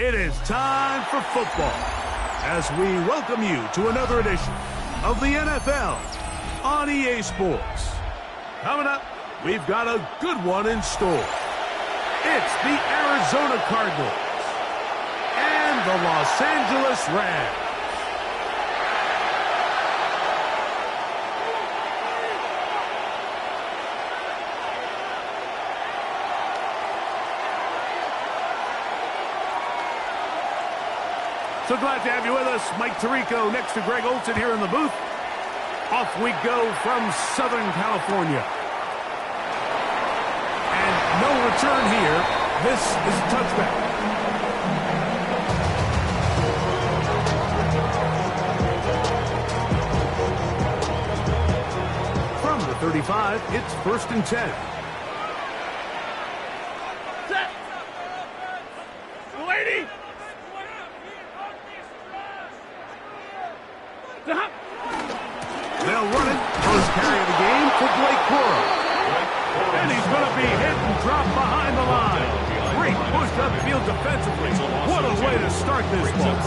It is time for football as we welcome you to another edition of the NFL on EA Sports. Coming up, we've got a good one in store. It's the Arizona Cardinals and the Los Angeles Rams. So glad to have you with us. Mike Tirico next to Greg Olson here in the booth. Off we go from Southern California. And no return here. This is a touchback. From the 35, it's 1st and 10. Lady! They'll run it. First carry of the game for Blake Corum. And he's going to be hit and dropped behind the line. Great push upfield defensively. What a way to start this ball.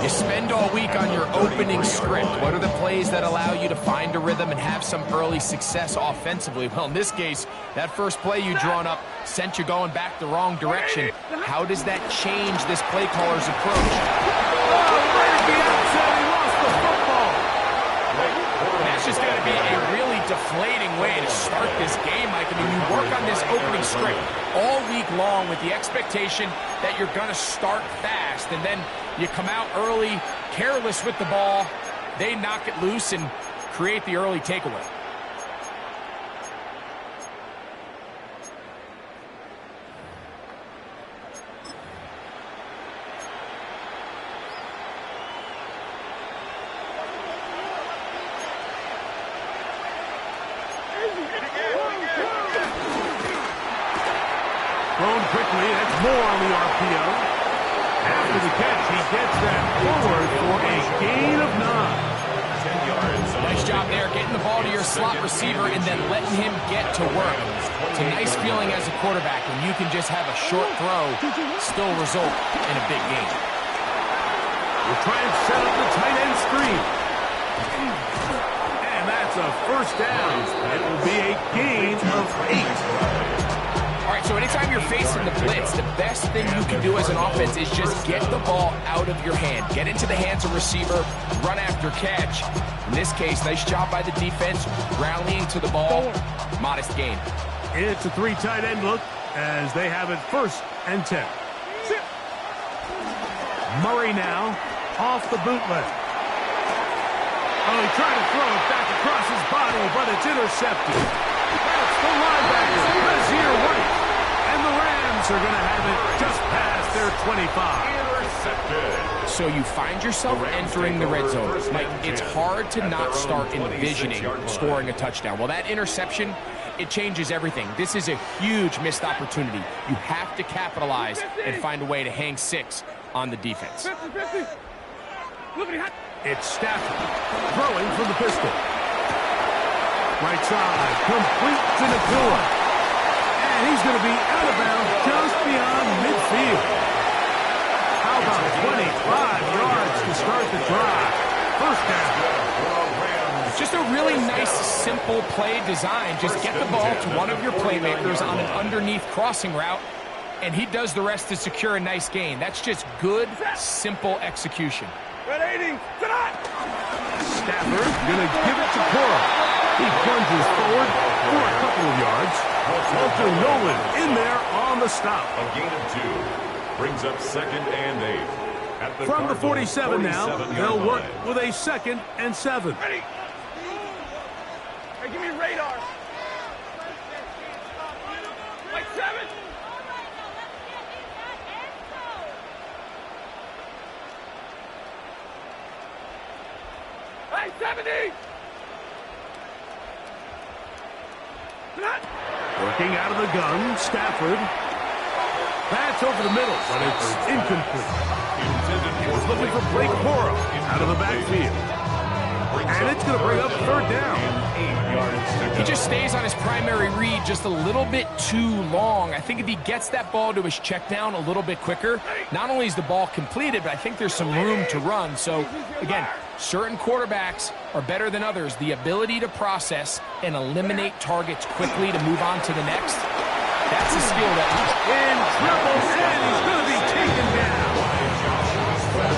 You spend all week on your opening script. What are the plays that allow you to find a rhythm and have some early success offensively? Well, in this case, that first play you drawn up sent you going back the wrong direction. How does that change this play caller's approach? Right at the outset, he lost the football. That's just going to be a really deflating way to start this game, Mike. I mean, you work on this opening script all week long with the expectation that you're going to start fast, and then you come out early, careless with the ball, they knock it loose and create the early takeaway. Thrown quickly, that's more on the RPO. After the catch, he gets that forward for a gain of 9. 10 yards. Nice job there, getting the ball to your slot receiver and then letting him get to work. It's a nice feeling as a quarterback when you can just have a short throw, still result in a big gain. We'll try and set up the tight end screen. And that's a first down. It will be a gain of 8. All right, so anytime you're facing the blitz, the best thing you can do as an offense is just get the ball out of your hand. Get into the hands of receiver, run after catch. In this case, nice job by the defense, rallying to the ball. Modest gain. It's a 3 tight end look as they have it 1st and 10. Murray now off the bootleg. Oh, he tried to throw it back across his body, but it's intercepted. That's the linebacker, Brazier White. And the Rams are going to have it just past their 25. Intercepted. So you find yourself entering the red zone. Mike, it's hard to not start envisioning scoring a touchdown. Well, that interception, it changes everything. This is a huge missed opportunity. You have to capitalize and find a way to hang 6 on the defense. It's Stafford throwing from the pistol. Right side, complete to Nakua. And he's going to be out of bounds just beyond midfield. How about 25 yards to start the drive? First down. Just a really nice, simple play design. Just get the ball to one of your playmakers on an underneath crossing route, and he does the rest to secure a nice gain. That's just good, simple execution. Stafford going to give it to Corum. He plunges forward for a couple of yards. Walter Nolan in there on the stop. A gain of 2 brings up 2nd and 8. From the 47 now, they'll work with a 2nd and 7. Ready? Hey, give me radar. Like 7. Hey, 70. Working out of the gun, Stafford. Pass over the middle, but it's incomplete. He was looking for Blake Corum out of the backfield. And it's going to bring up third down. He just stays on his primary read just a little bit too long. I think if he gets that ball to his check down a little bit quicker, not only is the ball completed, but I think there's some room to run. So, again, certain quarterbacks are better than others. The ability to process and eliminate targets quickly to move on to the next, that's a skill that... In trouble, and he's going to be taken down.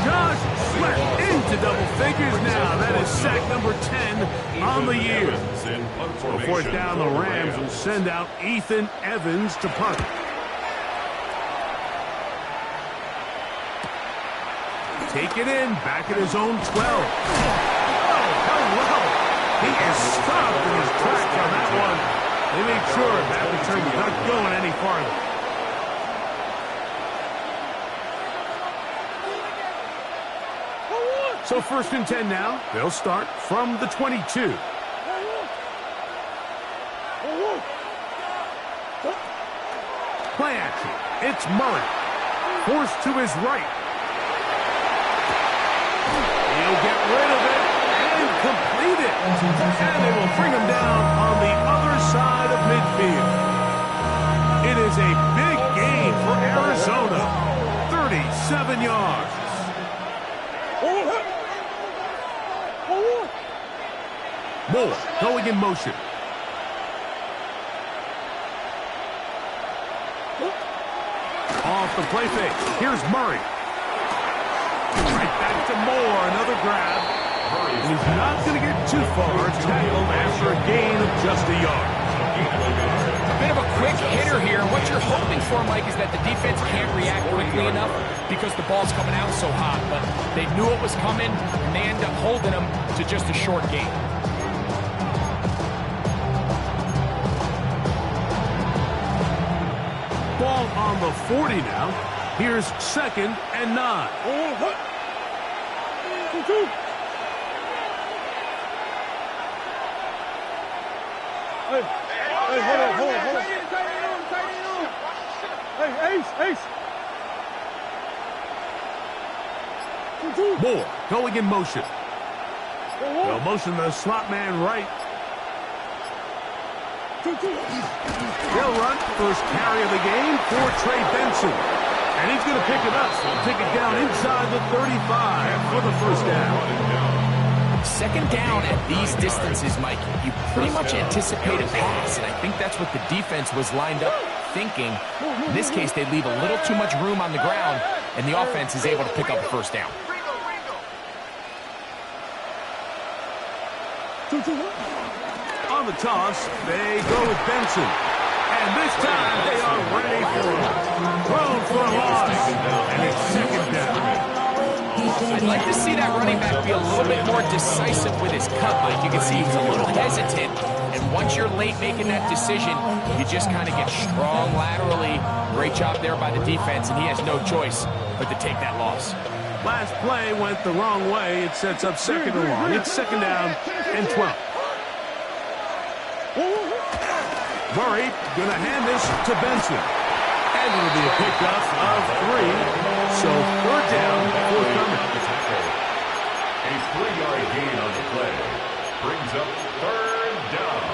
Josh Sweat into double figures now. That is sack number 10 on the year. So fourth down, the Rams will send out Ethan Evans to punt. Take it in, back at his own 12. Oh, hello. He is stopped in his tracks on that one. They made sure that return was not going any farther. So first and 10 now. They'll start from the 22. Play action. It's Murray. Forced to his right. He'll get rid of it and complete it. And they will bring him down on the other side of midfield. It is a big gain for Arizona. 37 yards. Moore going in motion. Off the play fake. Here's Murray. Right back to Moore. Another grab. And he's not going to get too far. Tackled after a gain of just a yard. A bit of a quick hitter here. And what you're hoping for, Mike, is that the defense can't react quickly enough because the ball's coming out so hot. But they knew it was coming, and they end up holding him to just a short gain. Ball on the 40 now. Here's second and 9. Hey, hold on. Hey, Ace. Moore going in motion. They'll motion the slot man right. They'll run first carry of the game for Trey Benson. And he's going to pick it up. Take it down inside the 35 for the first down. Second down at these distances, Mike, you pretty much anticipate a pass, and I think that's what the defense was lined up thinking. In this case, they leave a little too much room on the ground, and the offense is able to pick up a first down. On the toss, they go with Benson. And this time, they are ready for him. Thrown for a loss. And it's second down. I'd like to see that running back be a little bit more decisive with his cut, Mike. You can see he's a little hesitant. And once you're late making that decision, you just kind of get strong laterally. Great job there by the defense, and he has no choice but to take that loss. Last play went the wrong way. It sets up second and long. It's second down and 12. Murray going to hand this to Benson. And it'll be a pickup of 3. So third down, forthcoming. A 3-yard gain on the play brings up third down.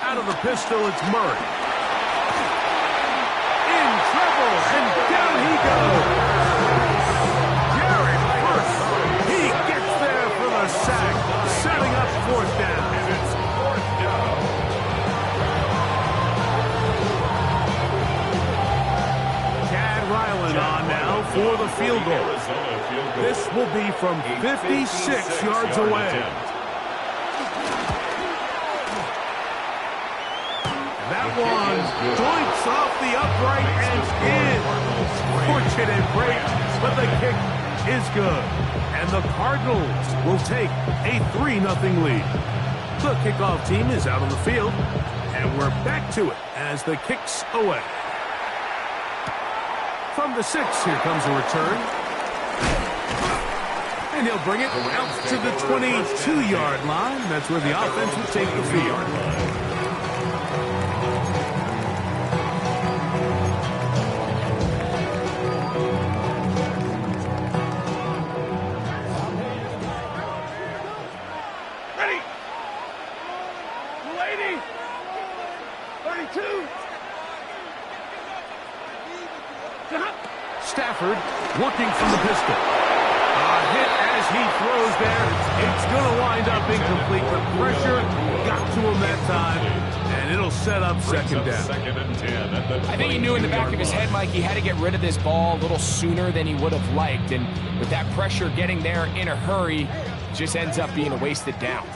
Out of the pistol, it's Murray. In trouble, and down he goes. Jared Hurst. He gets there for the sack, setting up fourth down. And it's fourth down. Chad Ryland on now for the field goal. This will be from 56 yards away. That one joints off the upright and in. Fortunate break, but the kick is good. And the Cardinals will take a 3-0 lead. The kickoff team is out on the field, and we're back to it as the kick's away. From the 6, here comes a return. And he'll bring it out to the 22-yard line. That's where the offense will take the field. Stafford looking from the pistol. A hit as he throws there. It's going to wind up incomplete. The pressure got to him that time, and it'll set up second down. I think he knew in the back of his head, Mike, he had to get rid of this ball a little sooner than he would have liked, and with that pressure getting there in a hurry, it just ends up being a wasted down.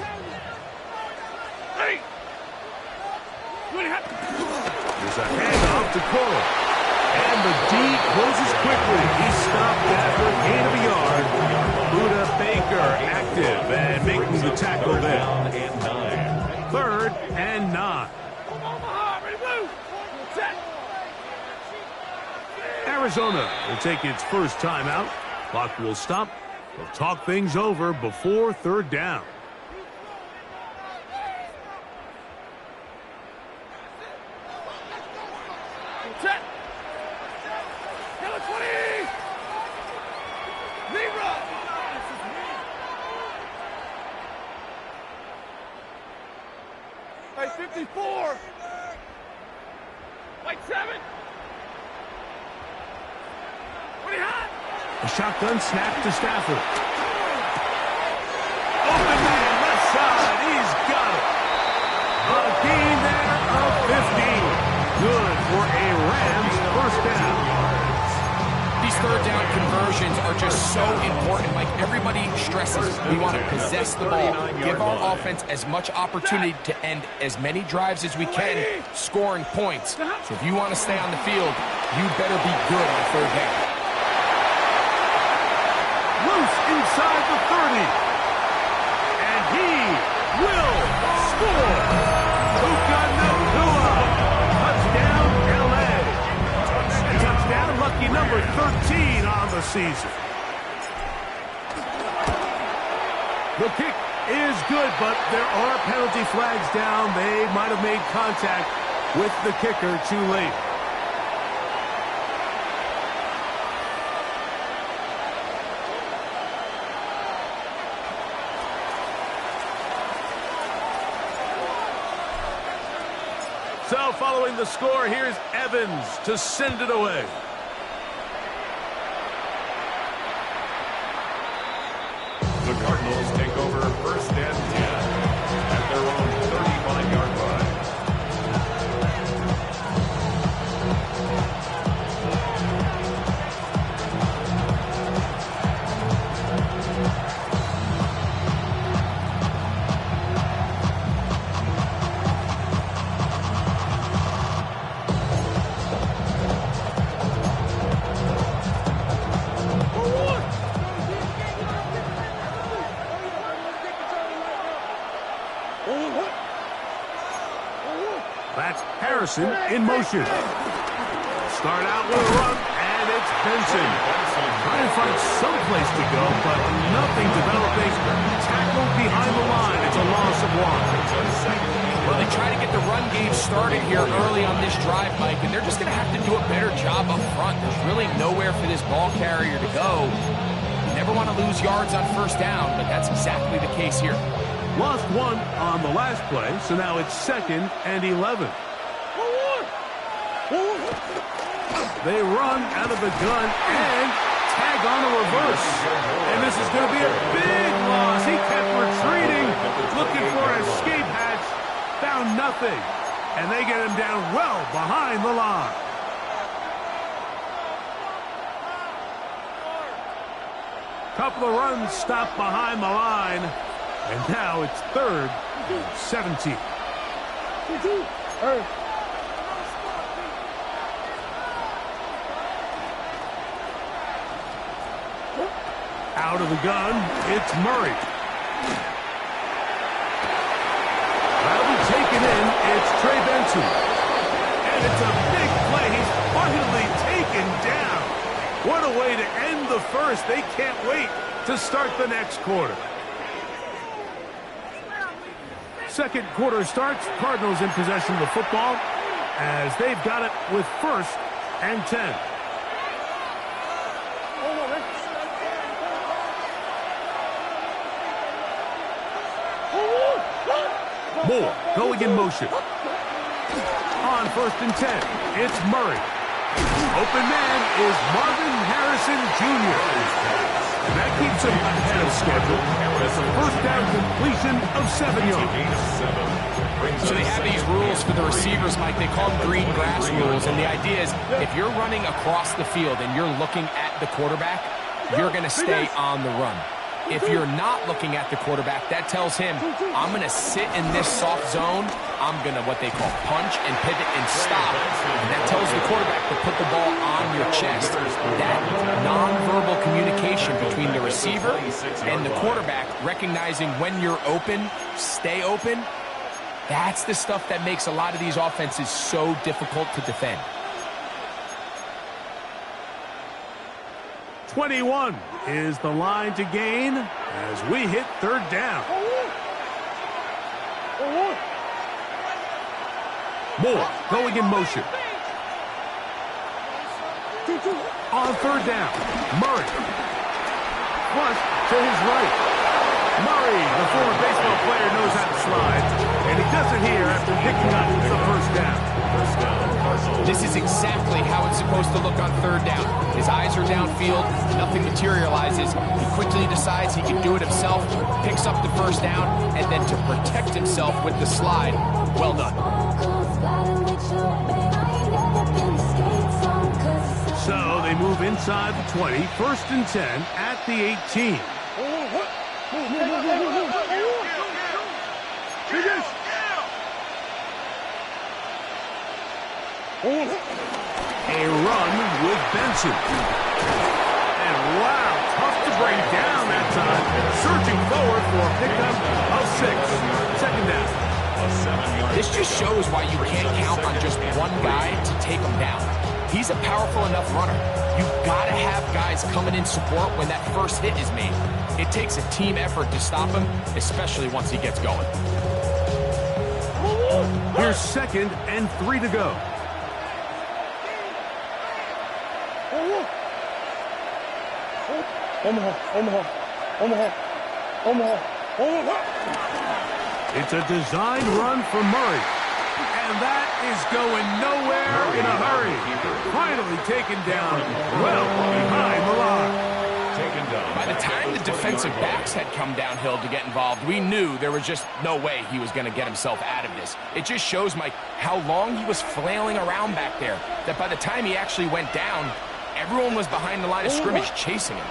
There's a handoff to Cole. And the D closes quickly. He stopped after a gain of a yard. Buda Baker active and making the tackle there. 3rd and 9. Arizona will take its first timeout. Clock will stop. They'll talk things over before 3rd down. A shotgun snap to Stafford. Open man, left side. He's got it. A gain there of 15. Good for a Rams first down. These 3rd down conversions are just so important. Like everybody stresses, we want to possess the ball, give our offense as much opportunity to end as many drives as we can, scoring points. So if you want to stay on the field, you better be good on 3rd down. Loose inside the 30. And he will score. Puka Nacua. Touchdown, L.A. A touchdown, lucky number 13 on the season. The kick is good, but there are penalty flags down. They might have made contact with the kicker too late. So following the score, here's Evans to send it away. The Cardinals take over 1st and 10 at their own 35-yard line. That's Harrison in motion. Start out with a run, and it's Benson. Trying to find some place to go, but nothing developing. Tackled behind the line. It's a loss of 1. Well, they try to get the run game started here early on this drive, Mike, and they're just going to have to do a better job up front. There's really nowhere for this ball carrier to go. You never want to lose yards on 1st down, but that's exactly the case here. Lost 1 on the last play, so now it's 2nd and 11. They run out of the gun and tag on a reverse. And this is going to be a big loss. He kept retreating, looking for an escape hatch, found nothing. And they get him down well behind the line. Couple of runs stopped behind the line. And now it's 3rd and 17. Out of the gun, it's Murray. Benson. And it's a big play. He's finally taken down. What a way to end the first. They can't wait to start the next quarter. Second quarter starts. Cardinals in possession of the football as they've got it with 1st and 10. Moore going in motion. On 1st and 10, it's Murray. Open man is Marvin Harrison Jr. And that keeps him ahead of schedule. That's a 1st down completion of 7 yards. So they have these rules for the receivers, Mike. They call them green grass rules. And the idea is if you're running across the field and you're looking at the quarterback, you're going to stay on the run. If you're not looking at the quarterback, that tells him, I'm going to sit in this soft zone. I'm going to what they call punch and pivot and stop. And that tells the quarterback to put the ball on your chest. That nonverbal communication between the receiver and the quarterback, recognizing when you're open, stay open, that's the stuff that makes a lot of these offenses so difficult to defend. 21 is the line to gain as we hit 3rd down. Moore going in motion. On 3rd down, Murray. Flush to his right. Murray, the former baseball player, knows how to slide, and he does it here after picking up the 1st down. This is exactly how it's supposed to look on 3rd down. His eyes are downfield, nothing materializes. He quickly decides he can do it himself, picks up the 1st down, and then to protect himself with the slide, well done. So they move inside the 20, 1st and 10 at the 18. A run with Benson. And wow, tough to bring down that time. Searching forward for a pickup of 6. 2nd down. This just shows why you can't count on just one guy to take him down. He's a powerful enough runner. You've got to have guys coming in support when that first hit is made. It takes a team effort to stop him, especially once he gets going. Here's 2nd and 3 to go. It's a designed run for Murray. And that is going nowhere in a hurry. Finally taken down well behind the line. By the time the defensive backs had come downhill to get involved, we knew there was just no way he was going to get himself out of this. It just shows, Mike, how long he was flailing around back there, that by the time he actually went down, everyone was behind the line of scrimmage chasing him.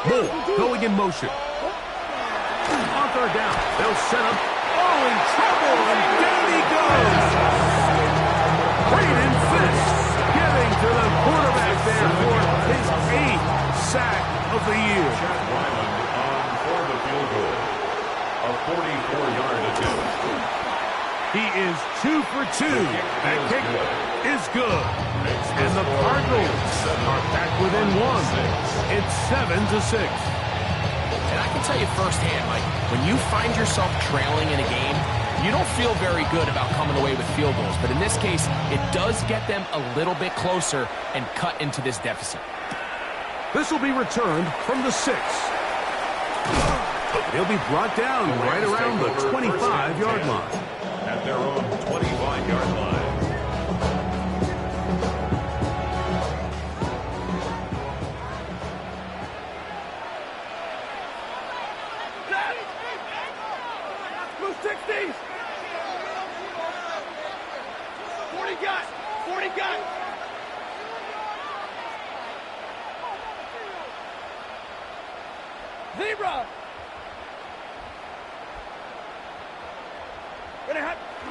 Moore going in motion. On 3rd down, they'll set up. Oh, in trouble, and down he goes. Braden Fisk getting to the quarterback there for his 8th sack of the year. For the field goal. A 44-yard attempt. He is 2 for 2. That kick is good. And the Cardinals are back within 1. It's 7-6. And I can tell you firsthand, Mike, when you find yourself trailing in a game, you don't feel very good about coming away with field goals. But in this case, it does get them a little bit closer and cut into this deficit. This will be returned from the 6. He'll be brought down right around the 25-yard line. At their own 25-yard line. Blue 60s! 40 gun! 40 gun! Zebra!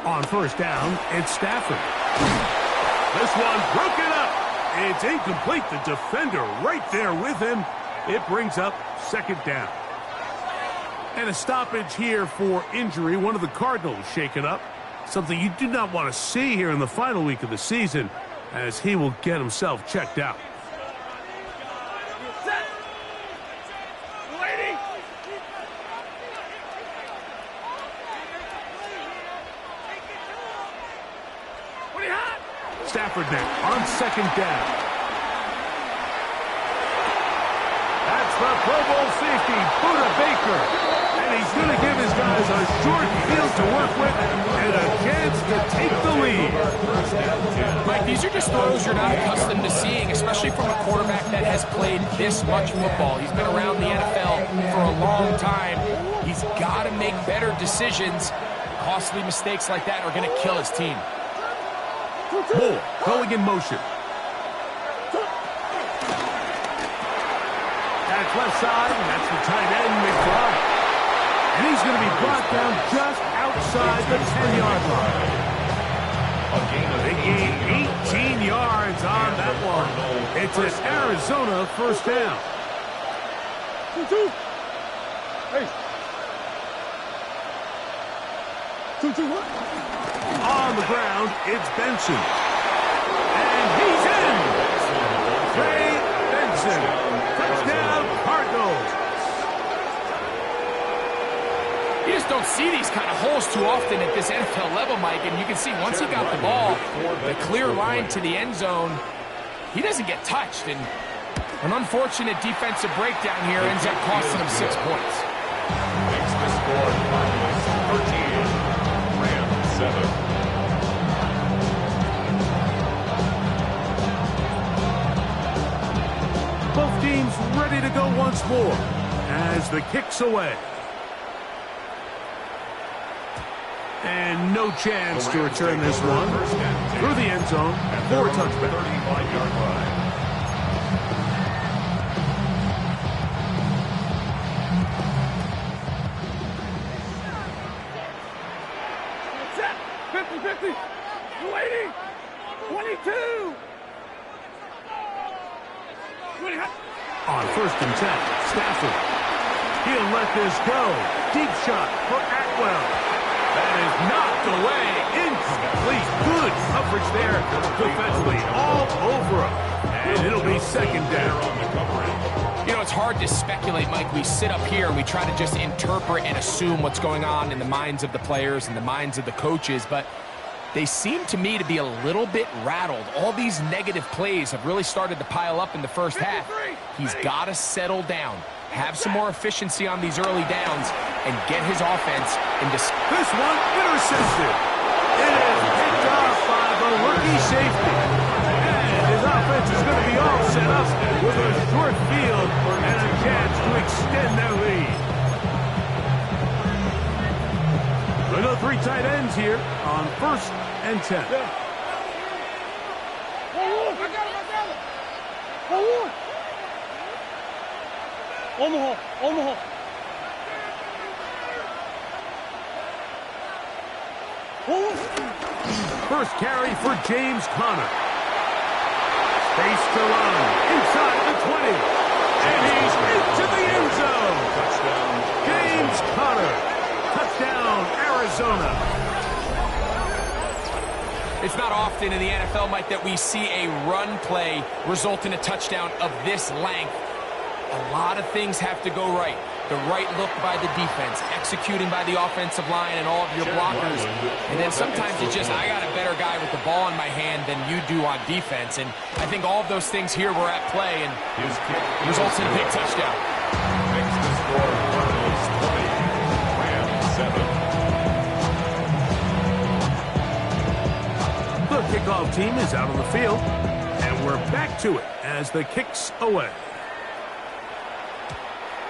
On 1st down, it's Stafford. This one broken up. It's incomplete. The defender right there with him. It brings up 2nd down. And a stoppage here for injury. One of the Cardinals shaken up. Something you do not want to see here in the final week of the season, as he will get himself checked out. Stafford now on second down. That's the Pro Bowl safety, Buda Baker. And he's going to give his guys a short field to work with and a chance to take the lead. Mike, these are just throws you're not accustomed to seeing, especially from a quarterback that has played this much football. He's been around the NFL for a long time. He's got to make better decisions. Costly mistakes like that are going to kill his team. Moore going in motion. That's left side, and that's the tight end, McFly. And he's going to be brought down just outside the 10-yard line. They gain 18 yards on that one. It's an Arizona first down. 2-2. Hey. 2-2. On the ground, it's Benson. And he's in. Trey Benson. Touchdown, Cardinals. You just don't see these kind of holes too often at this NFL level, Mike. And you can see once he got the ball, the clear line to the end zone, he doesn't get touched. And an unfortunate defensive breakdown here ends up costing him 6 points. Makes the score Cardinals 13, Rams 7. Both teams ready to go once more as the kick's away. And no chance to return this one through the end zone for a touchback. 35-yard line. Set. 50-50. 280. 22. On first and 10, Stafford. He'll let this go. Deep shot for Atwell. That is knocked away. Incomplete. Good coverage there. Defensively all over him. And it'll be second down. You know, it's hard to speculate, Mike. We sit up here and we try to just interpret and assume what's going on in the minds of the players and the minds of the coaches, but they seem to me to be a little bit rattled. All these negative plays have really started to pile up in the first half. He's got to settle down, have some more efficiency on these early downs, and get his offense into... This one intercepted. It is picked off by the rookie safety. And his offense is going to be all set up with a short field and a chance to extend their lead. We go three tight ends here on first and 10. On the hole. On the hole. First carry for James Conner. Space to run inside the 20. And he's into the end zone. Touchdown. James Conner. Touchdown, Arizona. It's not often in the NFL, Mike, that we see a run play result in a touchdown of this length. A lot of things have to go right. The right look by the defense, executing by the offensive line and all of your blockers. And then sometimes it's just, I got a better guy with the ball in my hand than you do on defense. And I think all of those things here were at play and results in a big touchdown. Makes the score Cardinals 20, Rams 7. The kickoff team is out on the field, and we're back to it as the kick's away.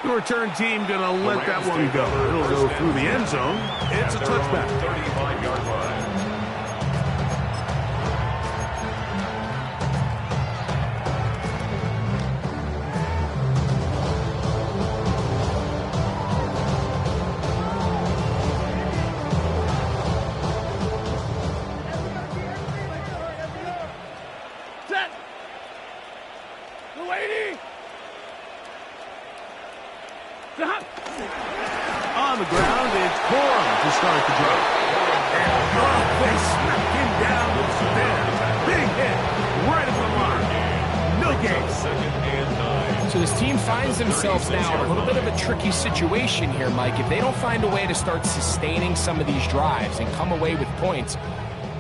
The return team going to let that one go. It'll go through the end zone. It's a touchback. 35-yard line. Set. 280. On the ground, it's Corum to start the drive. And They smacked him down there. Big hit. Right at the mark. No gain. Second and 9. So this team finds themselves now in a little bit of a tricky situation here, Mike. If they don't find a way to start sustaining some of these drives and come away with points,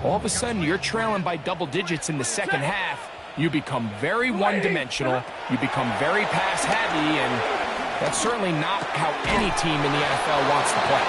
all of a sudden you're trailing by double digits in the second half. You become very one-dimensional. You become very pass-heavy, and that's certainly not how any team in the NFL wants to play.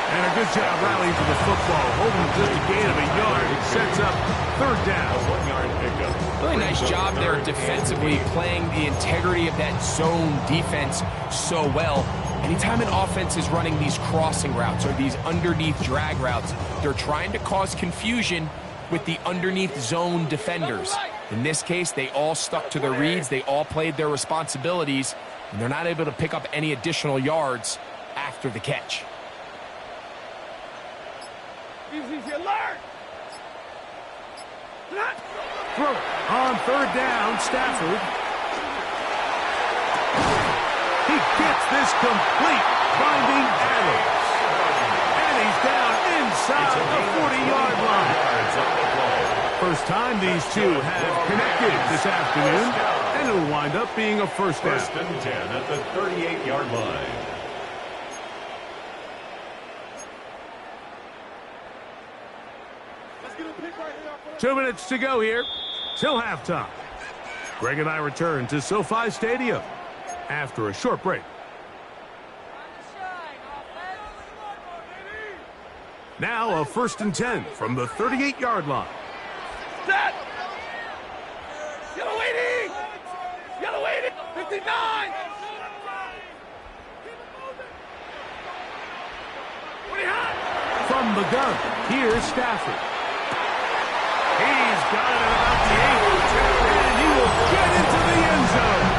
And a good job rallying for the football. Holding just a gain of a yard. It sets up third down. 1 yard pickup. Really nice job there defensively, playing the integrity of that zone defense so well. Anytime an offense is running these crossing routes or these underneath drag routes, they're trying to cause confusion with the underneath zone defenders. In this case, they all stuck to their reads, they all played their responsibilities, and they're not able to pick up any additional yards after the catch. Easy, alert! Throw it. On third down, Stafford. He gets this complete, finding Adams. And he's down inside the 40-yard line. First time these two have connected this afternoon, and it'll wind up being a first down. First and 10 at the 38-yard line. Let's get a pick right here. 2 minutes to go here till halftime. Greg and I return to SoFi Stadium after a short break. Now a first and 10 from the 38-yard line. Set! Yellow 80! Yellow 80! 59! 20 hot! From the gun, here's Stafford. He's got it at about the 8, and he will get into the end zone.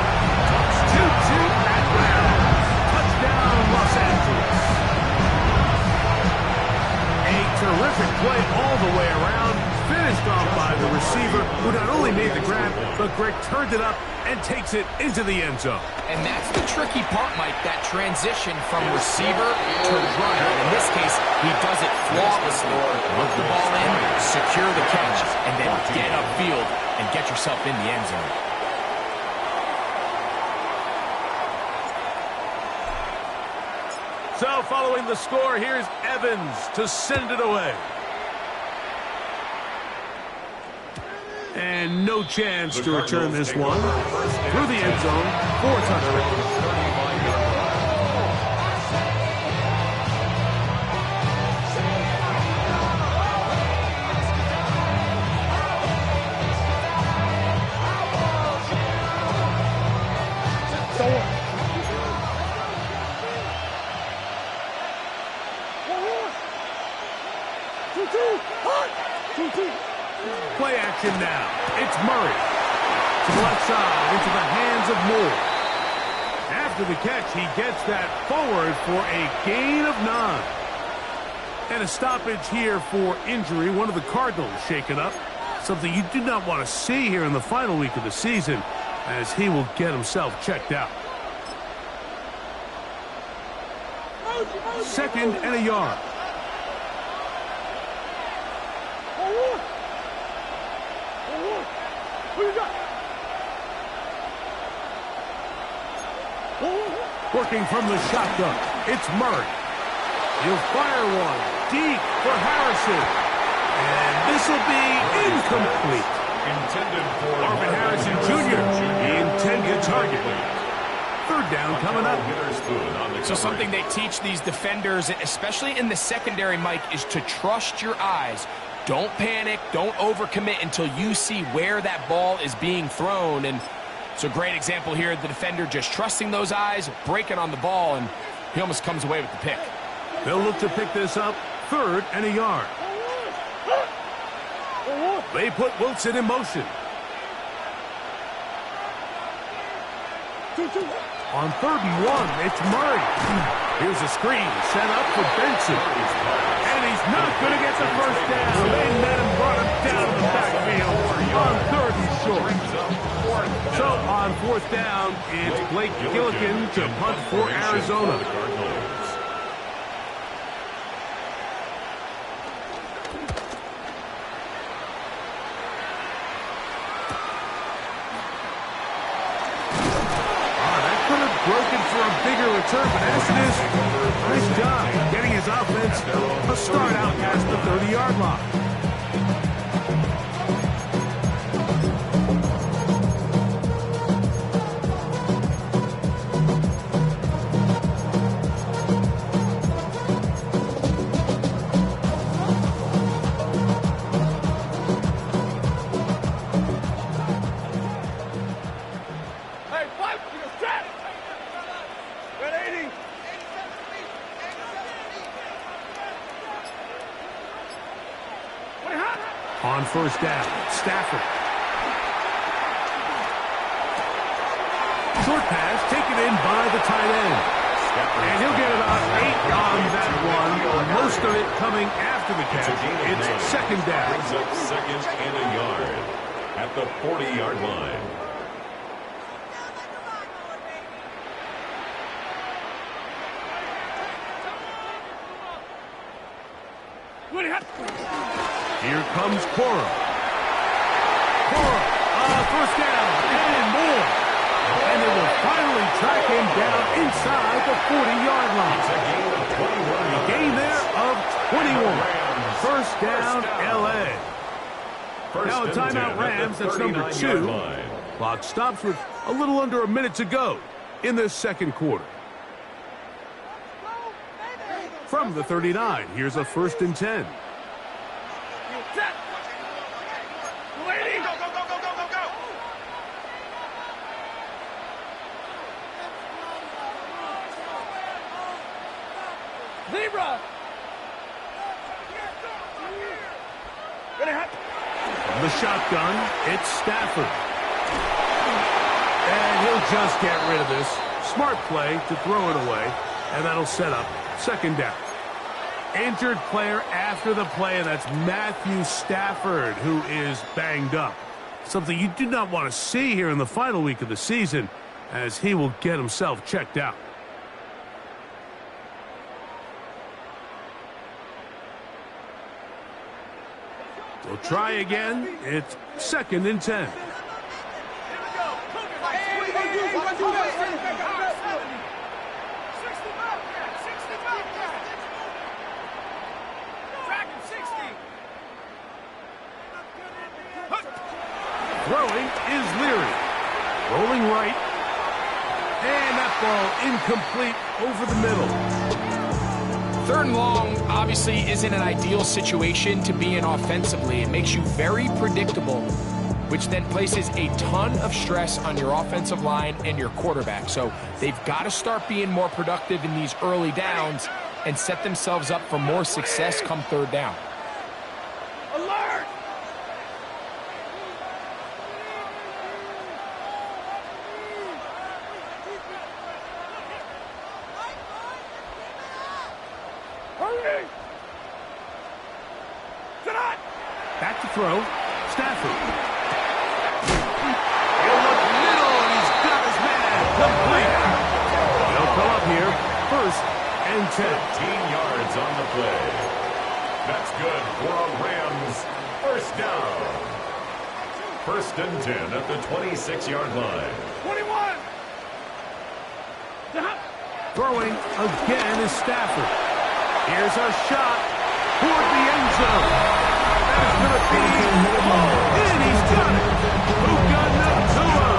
2-2 at round. Touchdown, Los Angeles. A terrific play all the way around, finished off by the receiver, who not only made the grab, but Greg turned it up and takes it into the end zone. And that's the tricky part, Mike, that transition from receiver to runner. In this case, he does it flawlessly. Look the ball in, secure the catch, and then get upfield and get yourself in the end zone. So following the score, here's Evans to send it away. And no chance to return this one. Through the end zone for a touchdown. Play action now. It's Murray. To the left side, into the hands of Moore. After the catch, he gets that forward for a gain of 9. And a stoppage here for injury. One of the Cardinals shaken up. Something you do not want to see here in the final week of the season, as he will get himself checked out. Second and a yard. Working from the shotgun, it's Murray. He'll fire one deep for Harrison. And this will be incomplete. Intended for Marvin Harrison Jr., the intended target. Third down coming up. So something they teach these defenders, especially in the secondary, Mike, is to trust your eyes. Don't panic. Don't overcommit until you see where that ball is being thrown. And it's a great example here. The defender just trusting those eyes, breaking on the ball, and he almost comes away with the pick. They'll look to pick this up. Third and a yard. They put Wilson in motion. On 3rd and 1, it's Murray. Here's a screen set up for Benson. And he's not going to get the first down. They met him, brought him down to the backfield on 3rd and short. So on 4th down, it's Blake Gillikin to punt for Arizona. could have broken for a bigger return, but as it is, nice job getting his offense a start out past the 30-yard line. On first down, Stafford. Short pass taken in by the tight end. And he'll get about 8 on that one. Most of it coming after the catch. It's second down. Brings up second and a yard at the 40-yard line. Here comes Cora. First down and more. And they will finally track him down inside the 40-yard line. A gain there of 21. First down, L.A. Now a timeout, Rams. That's number 2. Clock stops with a little under a minute to go in this second quarter. From the 39, here's a 1st and 10. Zebra! From the shotgun, it's Stafford. And he'll just get rid of this. Smart play to throw it away, and that'll set up second down. Injured player after the play, and that's Matthew Stafford, who is banged up. Something you do not want to see here in the final week of the season, as he will get himself checked out. They'll try again. It's second and 10. Throwing is Leary. Rolling right. And that ball incomplete over the middle. 3rd and long obviously isn't an ideal situation to be in offensively. It makes you very predictable, which then places a ton of stress on your offensive line and your quarterback. So they've got to start being more productive in these early downs and set themselves up for more success come 3rd down. Alert! Hurry! Tonight! Back to throw. Stafford. He'll look middle, and he's got his man. Complete. They'll come up here. 1st and 10. 15 yards on the play. That's good for a Rams 1st down. 1st and 10 at the 26-yard line. 21! Throwing again is Stafford. Here's a shot toward the end zone. That is going to be and he's got it. Puka Nacua.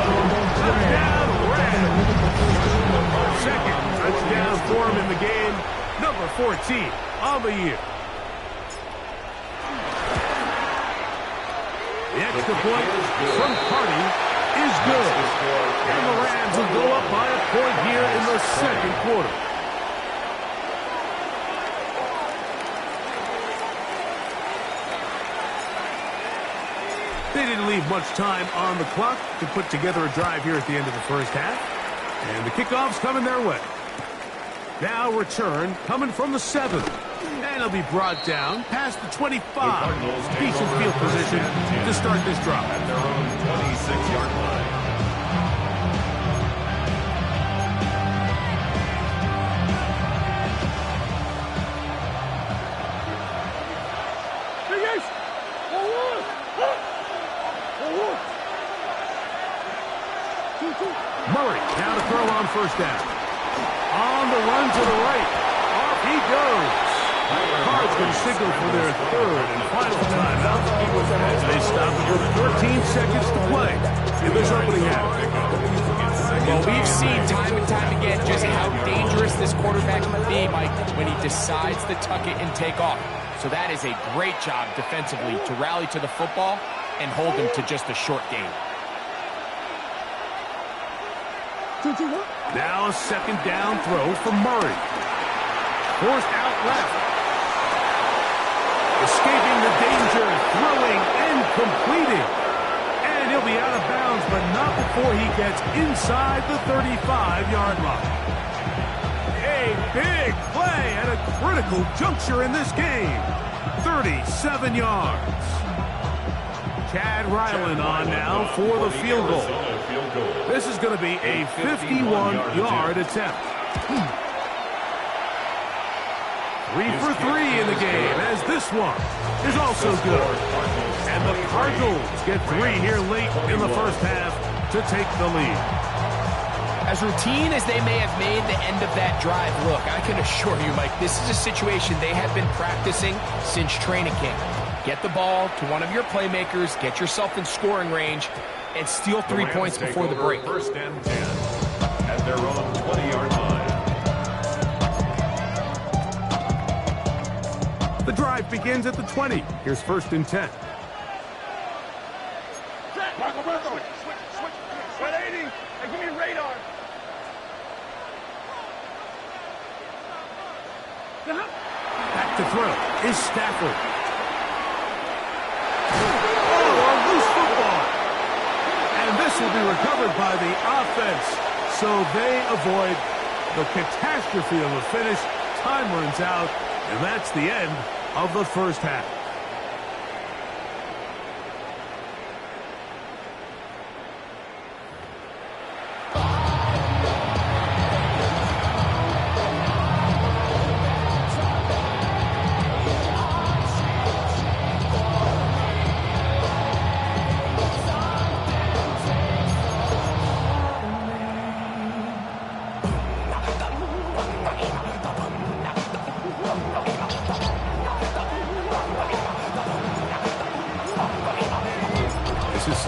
Touchdown, Rams. Second touchdown for him in the game. Number 14 on the year. The extra point from Carty is good. And the Rams will go up by a point here in the second quarter. They didn't leave much time on the clock to put together a drive here at the end of the first half. And the kickoff's coming their way. Now return coming from the 7. And it'll be brought down past the 25. Decent field position to start this drive. At their own 26-yard line. Murray Now to throw on first down. On the run to the right. Off he goes. Cards going to signal for their third and final timeout as they stop it with 13 seconds to play in this opening half. Well, we've seen time and time again just how dangerous this quarterback can be, Mike, when he decides to tuck it and take off. So that is a great job defensively to rally to the football and hold him to just a short gain. Now a second down throw from Murray. Forced out left. Escaping the danger, throwing and completing. And he'll be out of bounds, but not before he gets inside the 35-yard line. A big play at a critical juncture in this game. 37 yards. Chad Ryland on now for the field goal. This is going to be a 51-yard attempt. 3 for 3 in the game, as this one is also good. And the Cardinals get 3 here late in the first half to take the lead. As routine as they may have made the end of that drive look, I can assure you, Mike, this is a situation they have been practicing since training camp. Get the ball to one of your playmakers, get yourself in scoring range, and steal 3 points before the break. First and 10 at their own 20-yard line. The drive begins at the 20. Here's first and 10. Switch. 180. Hey, give me radar. Back to throw is Stafford. Oh, a loose football. And this will be recovered by the offense. So they avoid the catastrophe of a finish. Time runs out, and that's the end of the first half.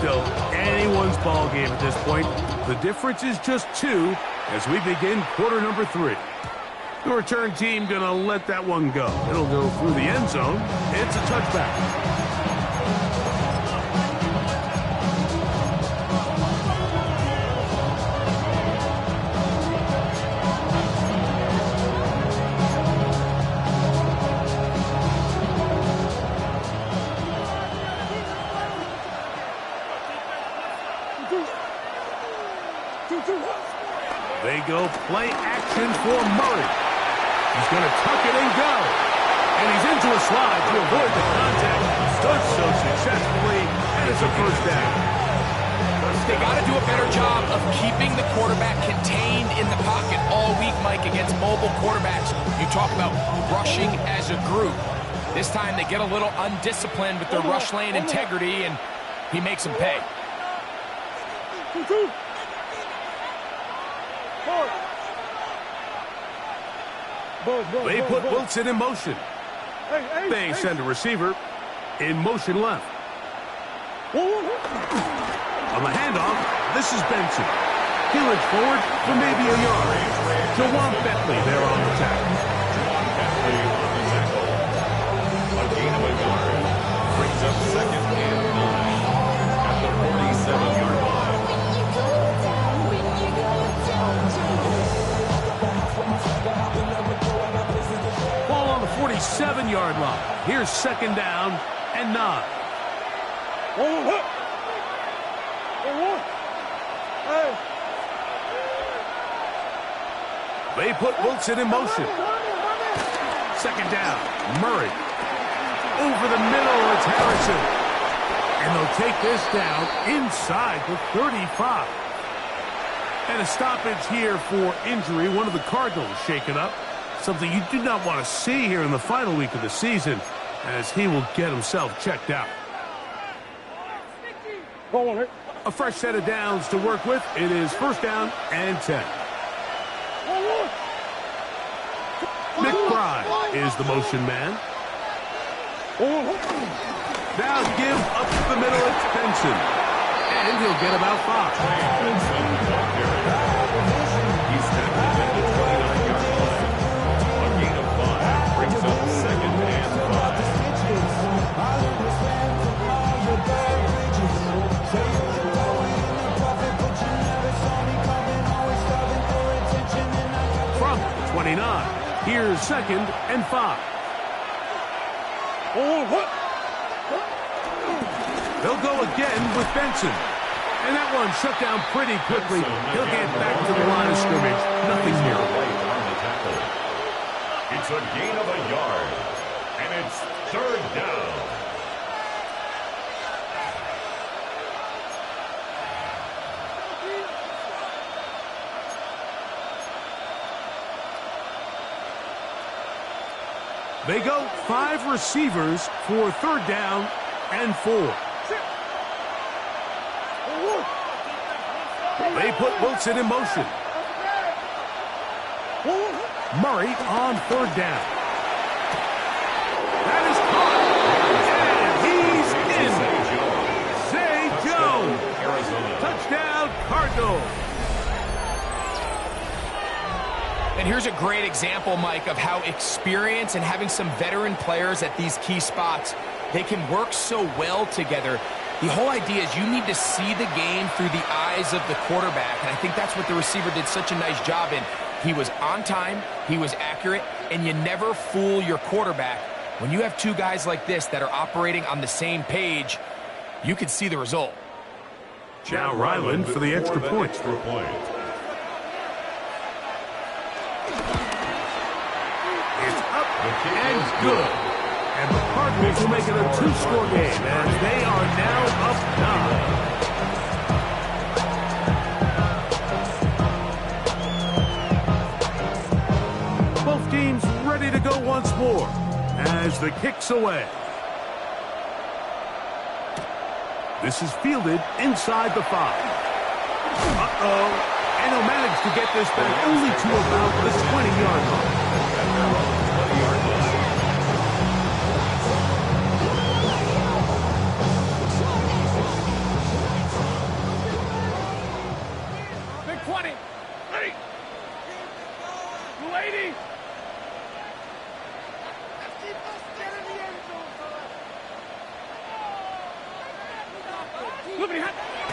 Still anyone's ball game at this point. The difference is just 2 as we begin quarter number 3. The return team gonna let that one go. It'll go through the end zone. It's a touchback. They go play action for Murray. He's going to tuck it and go. And he's into a slide to avoid the contact. Does so successfully, and it's a first down. They got to do a better job of keeping the quarterback contained in the pocket all week, Mike, against mobile quarterbacks. You talk about rushing as a group. This time they get a little undisciplined with their rush lane integrity, and he makes them pay. They put Wilson in motion. They send a receiver in motion left. On the handoff, this is Benson. He'll edge forward for maybe a yard. Jawan Bentley there on the tackle. Bentley on the tackle. A gain of a yard. Brings up second and 9 at the 47-yard line. Ball on the 47-yard line. Here's second down and 9. They put Wilson in motion. Second down, Murray. Over the middle, it's Harrison. And they'll take this down inside the 35. And a stoppage here for injury. One of the Cardinals shaken up. Something you do not want to see here in the final week of the season, as he will get himself checked out. A fresh set of downs to work with. It is first down and 10. McBride is the motion man. Now give up the middle. It's Benson. And he'll get about 5. He's tackled at the 29-yard line. A gain of 5 brings up second and 5. From 29, here's second and 5. They'll go again with Benson. And that one shut down pretty quickly. He'll get back to the line of scrimmage. Nothing here. It's a gain of a yard. And it's third down. They go 5 receivers for third down and 4. They put Wilson in motion. Murray on third down. That is caught. And he's in. Zay Jones. Touchdown, Cardinals. And here's a great example, Mike, of how experience and having some veteran players at these key spots, they can work so well together. The whole idea is you need to see the game through the eyes of the quarterback, and I think that's what the receiver did such a nice job in. He was on time, he was accurate, and you never fool your quarterback. When you have two guys like this that are operating on the same page, you can see the result. Now Ryland for the extra point. It's up and good. And the Cardinals will make it a 2-score game as they are now up 9. Both teams ready to go once more as the kick's away. This is fielded inside the 5. Uh-oh. And he'll manage to get this back only to about the 20-yard line.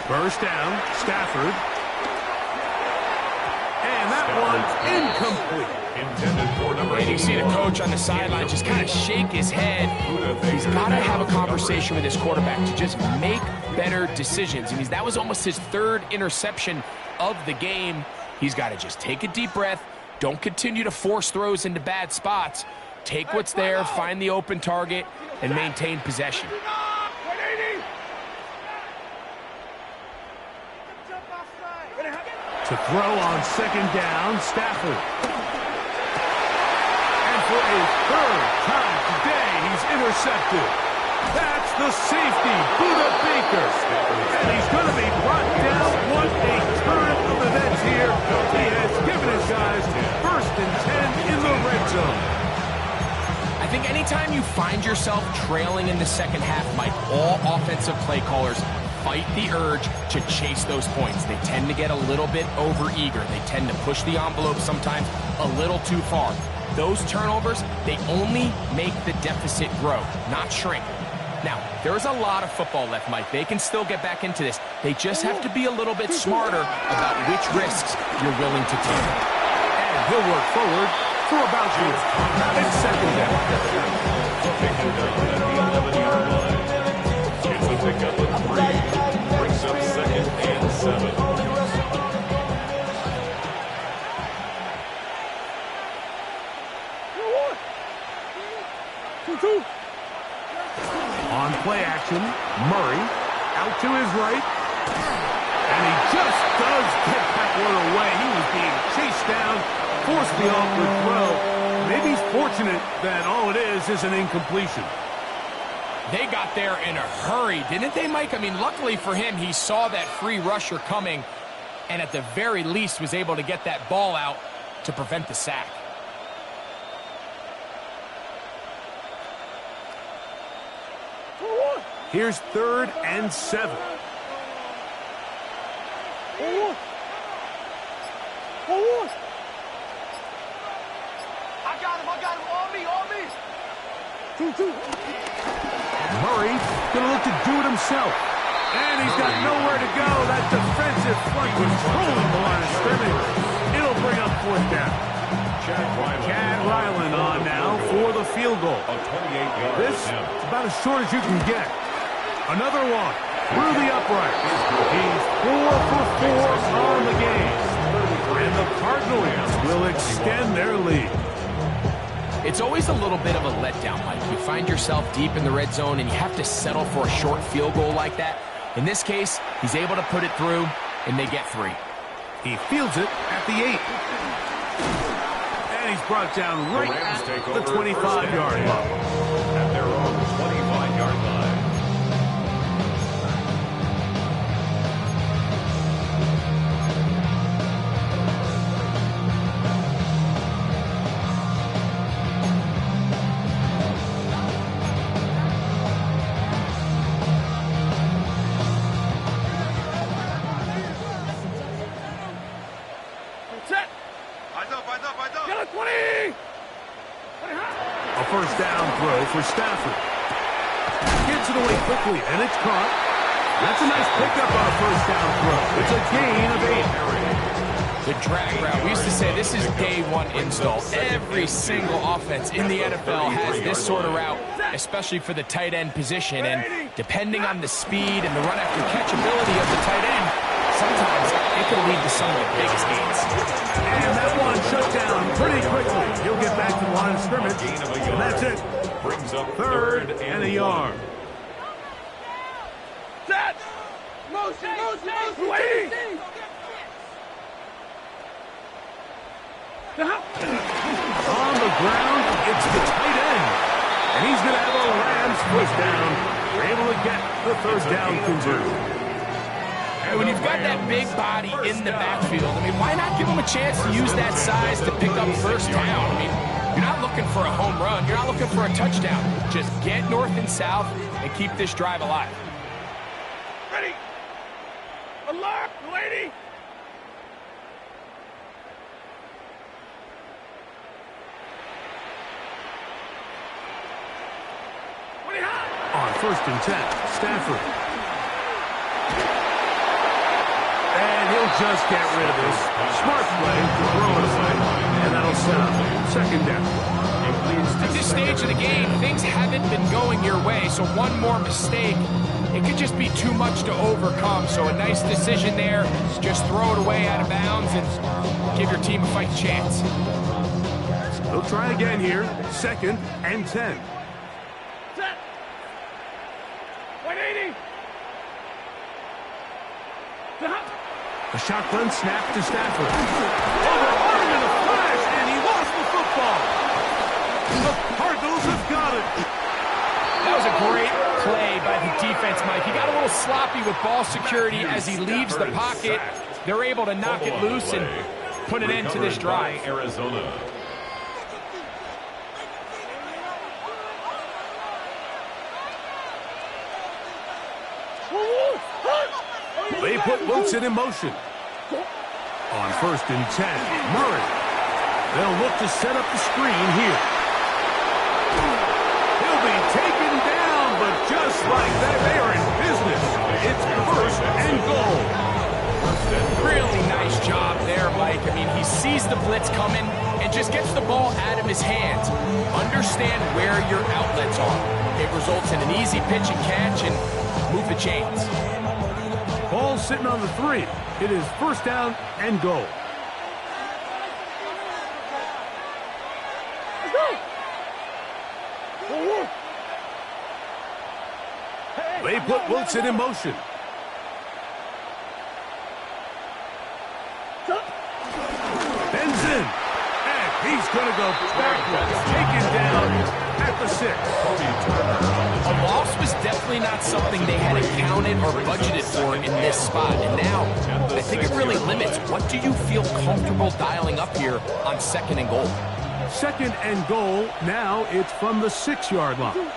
First down, Stafford. And that one's incomplete. And you see the coach on the sideline just kind of shake his head. He's got to have a conversation with his quarterback to just make better decisions. I mean, that was almost his 3rd interception of the game. He's got to just take a deep breath. Don't continue to force throws into bad spots. Take what's there, find the open target, and maintain possession. To throw on second down, Stafford. And for a 3rd time today, he's intercepted. That's the safety, Buda Baker. And he's going to be brought down. What a turn of events here. He has given his guys 1st and 10 in the red zone. I think anytime you find yourself trailing in the second half, Mike, all offensive play callers fight the urge to chase those points. They tend to get a little bit overeager. They tend to push the envelope sometimes a little too far. Those turnovers, they only make the deficit grow, not shrink. Now, there's a lot of football left, Mike. They can still get back into this. They just have to be a little bit smarter about which risks you're willing to take. And he'll work forward for about here. It's second down. It's a pickup of 3. Brings up second and 7. On play action, Murray out to his right. And he just does get that one away. He was being chased down, forced the awkward throw. Maybe he's fortunate that all it is an incompletion. They got there in a hurry, didn't they, Mike? I mean, luckily for him, he saw that free rusher coming and at the very least was able to get that ball out to prevent the sack. Here's 3rd and 7. I got him. On me. Murray gonna look to do it himself. And he's got nowhere to go. That defensive front controlling the line of scrimmage. It'll bring up 4th down. Chad Ryland on now for the field goal. This is about as short as you can get. Another one through the upright. He's 4 for 4 on the game. And the Cardinals will extend their lead. It's always a little bit of a letdown, Mike. You find yourself deep in the red zone and you have to settle for a short field goal like that. In this case, he's able to put it through, and they get 3. He fields it at the 8. And he's brought down right at the 25-yard line. At their own 25-yard line. A first down throw for Stafford. Gets it away quickly, and it's caught. That's a nice pickup on a first down throw. It's a gain of 8. The drag route. We used to say this is day one install. Every single offense in the NFL has this sort of route, especially for the tight end position. And depending on the speed and the run after catch ability of the tight end, sometimes it can lead to some of the biggest gains. And that one shut down pretty quickly. He'll get back to the line of scrimmage, and that's it. Brings up 3rd and a yard. Set! Motion! Wait! On the ground, it's the tight end. And he's going to have a Rams first down. They're able to get the 3rd down conversion. When you've got that big body in the backfield, I mean, why not give him a chance to use that size to pick up first down? I mean, you're not looking for a home run. You're not looking for a touchdown. Just get north and south and keep this drive alive. Ready! Alert, lady! On 1st and 10, Stafford. And he'll just get rid of this. Smart play, throw it away, and that'll set up 2nd down. At this stage of the game, things haven't been going your way, so one more mistake, it could just be too much to overcome. So a nice decision there, just throw it away out of bounds and give your team a fighting chance. They'll try again here, 2nd and 10. Set! 180! A shotgun snap to Stafford. Overarm in a flash, and he lost the football. The Cardinals have got it. That was a great play by the defense, Mike. He got a little sloppy with ball security as he leaves the pocket. They're able to knock it loose and put an end to this drive. Arizona. They put Wilson in motion. On 1st and 10, Murray. They'll look to set up the screen here. He'll be taken down, but just like that, they are in business. It's 1st and goal. Really nice job there, Mike. I mean, he sees the blitz coming and just gets the ball out of his hands. Understand where your outlets are. It results in an easy pitch and catch and move the chains. Ball sitting on the 3. It is 1st down and goal. They put Wilson in motion. Bends in. And he's is going to go backwards, taken down at the 6. A loss was definitely not something they had accounted or budgeted for in this spot. And now, I think it really limits. What do you feel comfortable dialing up here on 2nd and goal? 2nd and goal. Now it's from the 6-yard line.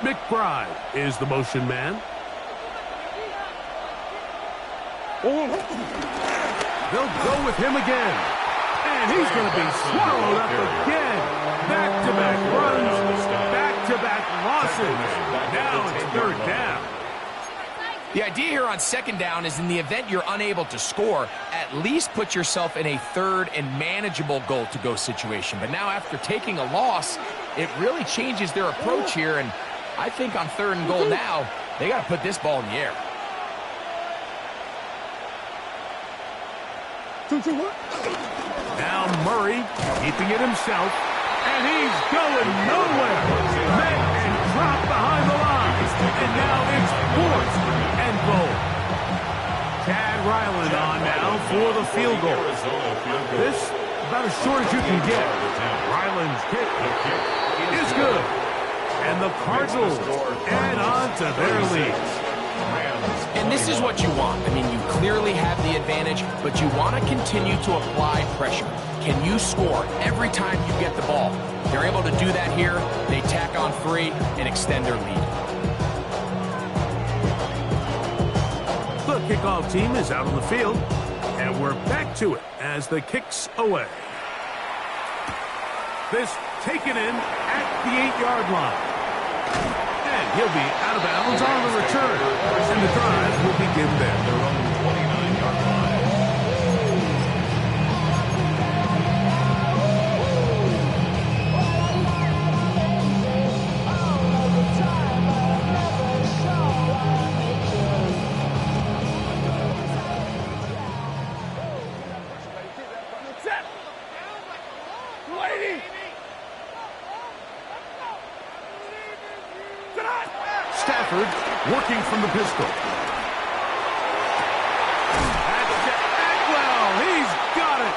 McBride is the motion man. They'll go with him again. And he's going to be swallowed up again. Back-to-back runs, back-to-back losses. Now it's 3rd down. The idea here on 2nd down is in the event you're unable to score, at least put yourself in a 3rd and manageable goal-to-go situation. But now after taking a loss, it really changes their approach here. And I think on 3rd and goal now, they got to put this ball in the air. Now Murray keeping it himself, and he's going nowhere. Met and dropped behind the line, and now it's 4th and goal. Chad Ryland on now for the field goal. This about as short as you can get. Ryland's kick is good, and the Cardinals add on to their lead. And this is what you want. I mean, you clearly have the advantage, but you want to continue to apply pressure. Can you score every time you get the ball? They're able to do that here. They tack on 3 and extend their lead. The kickoff team is out on the field, and we're back to it as the kick's away. This taken in at the 8-yard line. And he'll be out of bounds on the return. And the drive will begin there. Their own 29-yard line. Stafford working from the pistol. That's to Atwell. He's got it.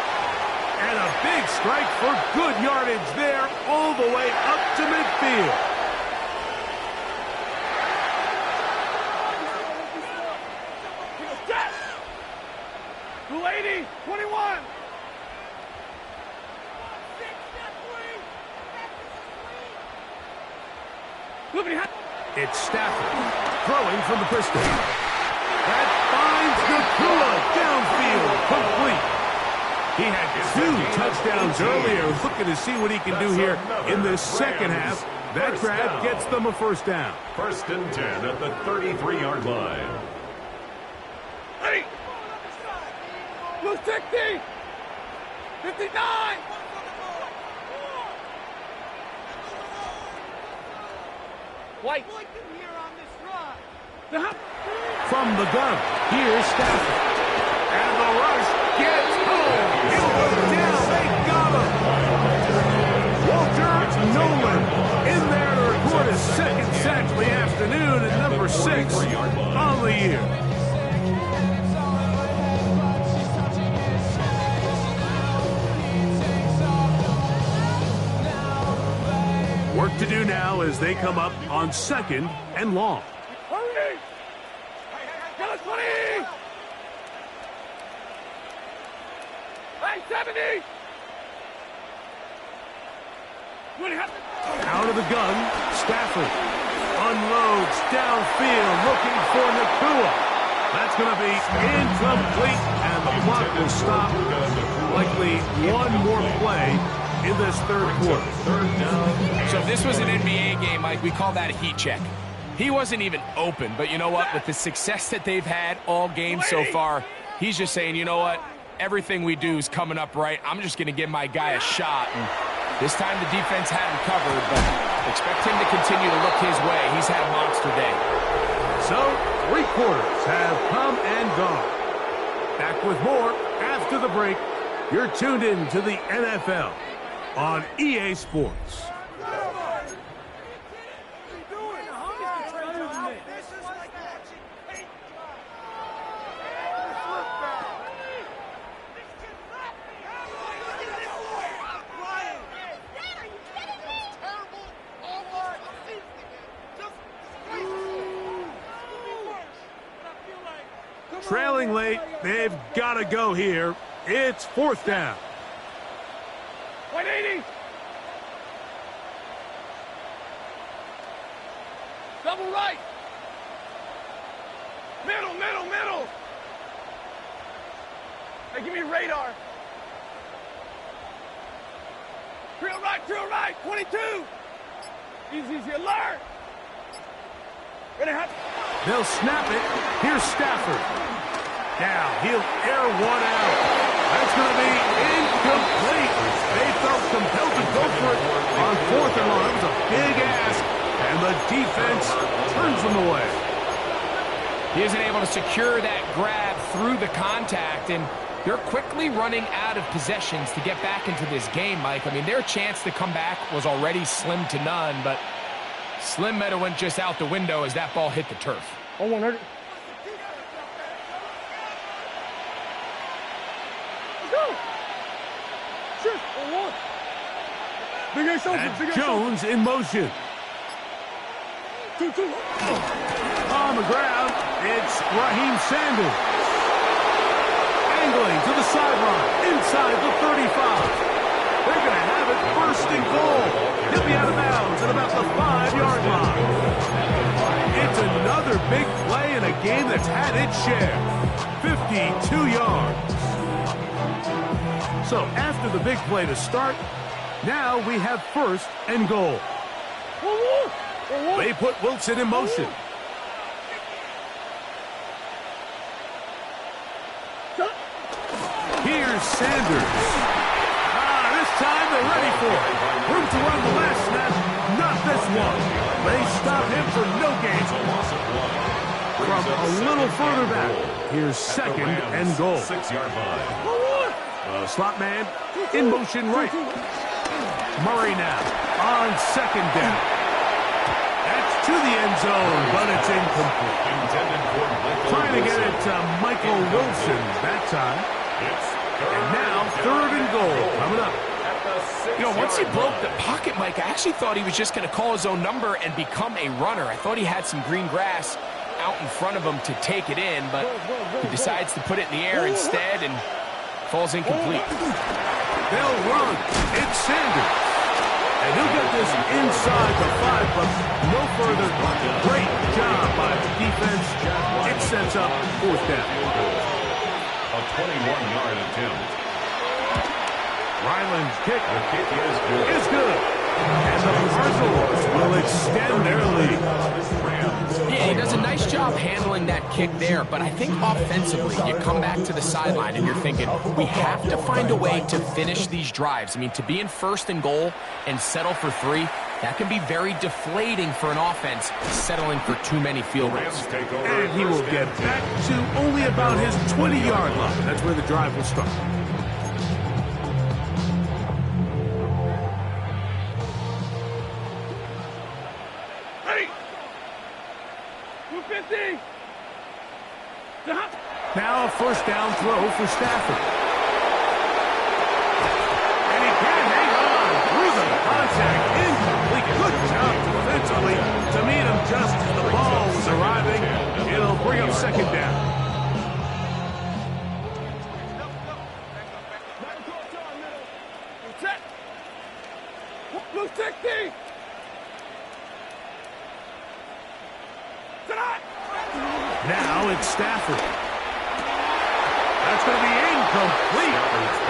And a big strike for good yardage there all the way up to midfield. Lady, 21. It's Stafford throwing from the pistol. That finds Nakua downfield, complete. He had 2 touchdowns earlier. Looking to see what he can do here in this second half. That grab gets them a 1st down. 1st and 10 at the 33-yard line. Ready. 260. 59. White. From the gun, here's Stafford. And the rush gets home. He'll go down. They got him. Walter Nolan in there to record his 2nd sack of the afternoon and number 6 on the year. Work to do now as they come up on 2nd and long. Hurry! Get us 20! Hey, 70! Out of the gun, Stafford unloads downfield looking for Nakua. That's going to be incomplete, and the clock will stop. Likely one more play in this 3rd quarter. So if this was an NBA game, Mike, we call that a heat check. He wasn't even open, but you know what? With the success that they've had all game so far, he's just saying, you know what? Everything we do is coming up right. I'm just going to give my guy a shot. And this time the defense had him covered, but expect him to continue to look his way. He's had a monster day. So, 3 quarters have come and gone. Back with more after the break. You're tuned in to the NFL on EA Sports. trailing late. They've got to go here. It's 4th down. 180. Double right. Middle, middle, middle. Hey, give me radar. Drill right, 22. Easy, easy, alert. They'll snap it. Here's Stafford. Now, he'll air one out. That's going to be incomplete. They felt compelled to go for it on 4th and 1. It was a big ask, and the defense turns them away. He isn't able to secure that grab through the contact, and they're quickly running out of possessions to get back into this game, Mike. I mean, their chance to come back was already slim to none, but slim might have went just out the window as that ball hit the turf. Oh, 100. Let's go. Sure. Oh, 1. Big Ace open. And Jones in motion. 2. On the ground, it's Raheem Sanders. Angling to the sideline, inside the 35. They're going to have it 1st and goal. He'll be out of bounds at about the 5-yard line. It's another big play in a game that's had its share. 52 yards. So after the big play to start, now we have 1st and goal. They put Wilson in motion. Here's Sanders. This time they're ready for it. Room to run the last snap. Not this one. They stop him for no gain. From a little further back, here's 2nd and goal. 6-yard line. Slot man in motion right. Murray now on 2nd down. That's to the end zone, but it's incomplete. Trying to get it to Michael Wilson that time. And now 3rd and goal coming up. You know, once he broke the pocket, Mike, I actually thought he was just going to call his own number and become a runner. I thought he had some green grass out in front of him to take it in, but he decides to put it in the air instead and falls incomplete. They'll run. It's Sanders. And he'll get this inside the 5, but no further. Great job by the defense. It sets up 4th down. A 21-yard attempt. Ryland's kick The kick is good. And the Cardinals will extend their lead. Yeah, he does a nice job handling that kick there, but I think offensively, you come back to the sideline and you're thinking, we have to find a way to finish these drives. I mean, to be in 1st and goal and settle for 3, that can be very deflating for an offense settling for too many field goals. And he will get back to only about his 20-yard line. That's where the drive will start. Now a 1st down throw for Stafford. And he can hang on through the contact. Incomplete. Good job defensively to meet him just as the ball was arriving. It'll bring up 2nd down. Blue 60. Now it's Stafford. That's going to be incomplete.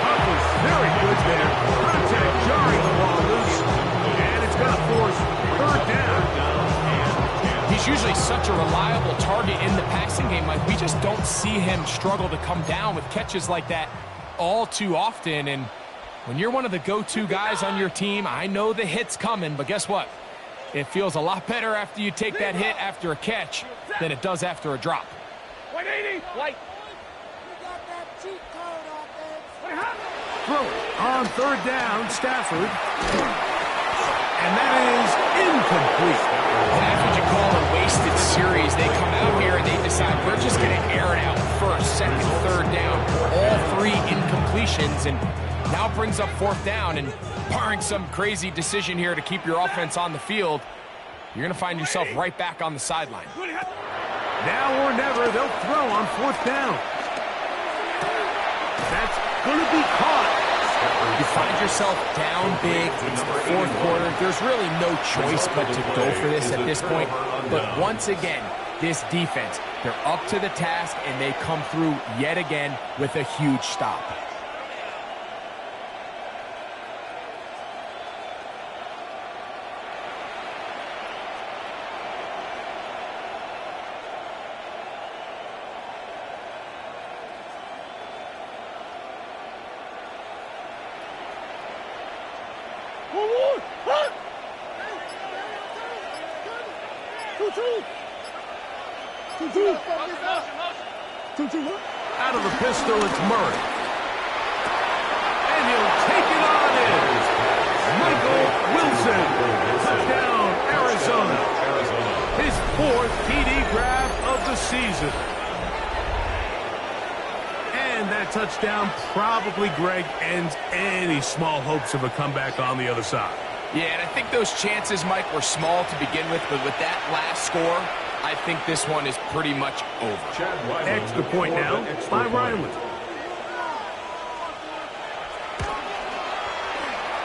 Puck was very good there. Contact jarring the ball loose. And it's going to force 3rd down. He's usually such a reliable target in the passing game. Like, we just don't see him struggle to come down with catches like that all too often. And when you're one of the go-to guys on your team, I know the hit's coming, but guess what? It feels a lot better after you take that hit after a catch than it does after a drop. 180. White. Throw on 3rd down, Stafford. And that is incomplete. That's what you call a wasted series. They come out here and they decide we're just going to air it out 1st, 2nd, 3rd down. All 3 incompletions, and now it brings up 4th down. And barring some crazy decision here to keep your offense on the field, you're going to find yourself right back on the sideline. Now or never, they'll throw on 4th down. yourself down big. It's the fourth quarter. There's really no choice but to go for this at this point. But once again, this defense, they're up to the task, and they come through yet again with a huge stop. Out of the pistol, it's Murray. And he'll take it on in. Michael Wilson. Touchdown, Arizona. His fourth TD grab of the season. And that touchdown probably, Greg, ends any small hopes of a comeback on the other side. Yeah, and I think those chances, Mike, were small to begin with, but with that last score, I think this one is pretty much over. Extra point now by Riley.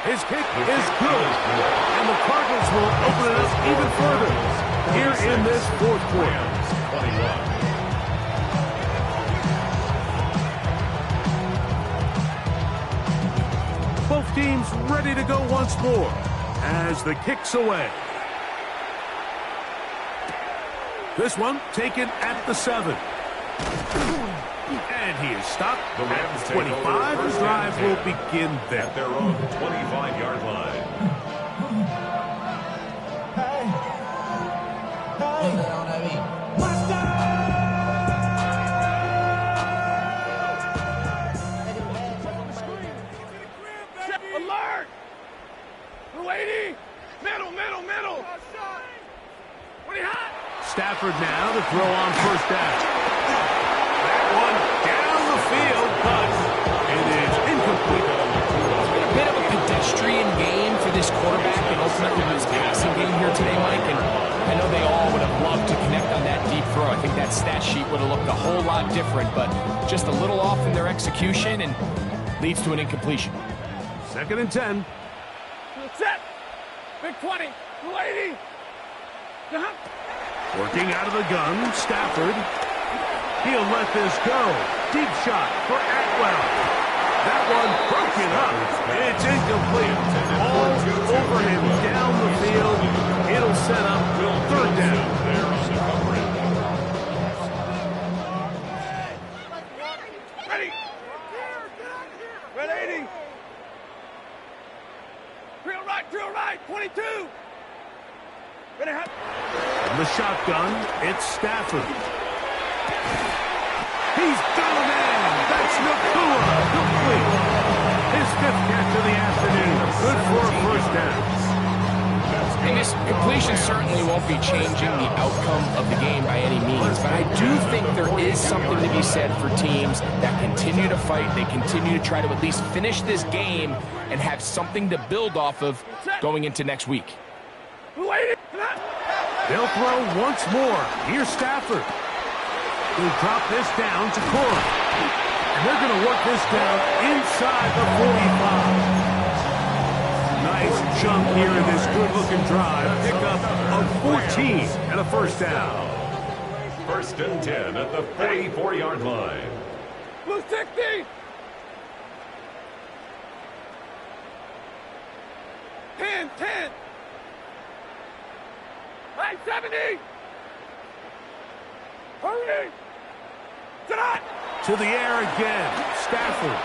His kick is good, and the Cardinals will open it up even further here in this fourth quarter. Both teams ready to go once more as the kick's away. This one taken at the 7. And he is stopped at 25. The drive will begin there. At their own 25-yard line. Alert! 280! Middle! What do you have? Stafford now to throw on first down. That one down the field, but it is incomplete. It's been a bit of a pedestrian game for this quarterback and ultimately this passing game here today, Mike. And I know they all would have loved to connect on that deep throw. I think that stat sheet would have looked a whole lot different, but just a little off in their execution and leads to an incompletion. 2nd and 10. Set! Big 20! 280! Working out of the gun, Stafford. He'll let this go. Deep shot for Atwell. That one broken up. It's incomplete. All over him down the field. It'll set up 3rd down. Ready! Red 80! Drill right! 22! Ready, hot! From the shotgun, it's Stafford. He's got a man. That's Nakua. Complete. His 5th catch of the afternoon. Good for a first down. And this completion certainly won't be changing the outcome of the game by any means, but I do think there is something to be said for teams that continue to fight. They continue to try to at least finish this game and have something to build off of going into next week. They'll throw once more. Here's Stafford. He'll drop this down to Corey. And they're going to work this down inside the 45. Nice chunk here in this good-looking drive. Pick up of 14 and a first down. 1st and 10 at the 44-yard line. Blue 60! 10! 70! Hurry! To the air again. Stafford.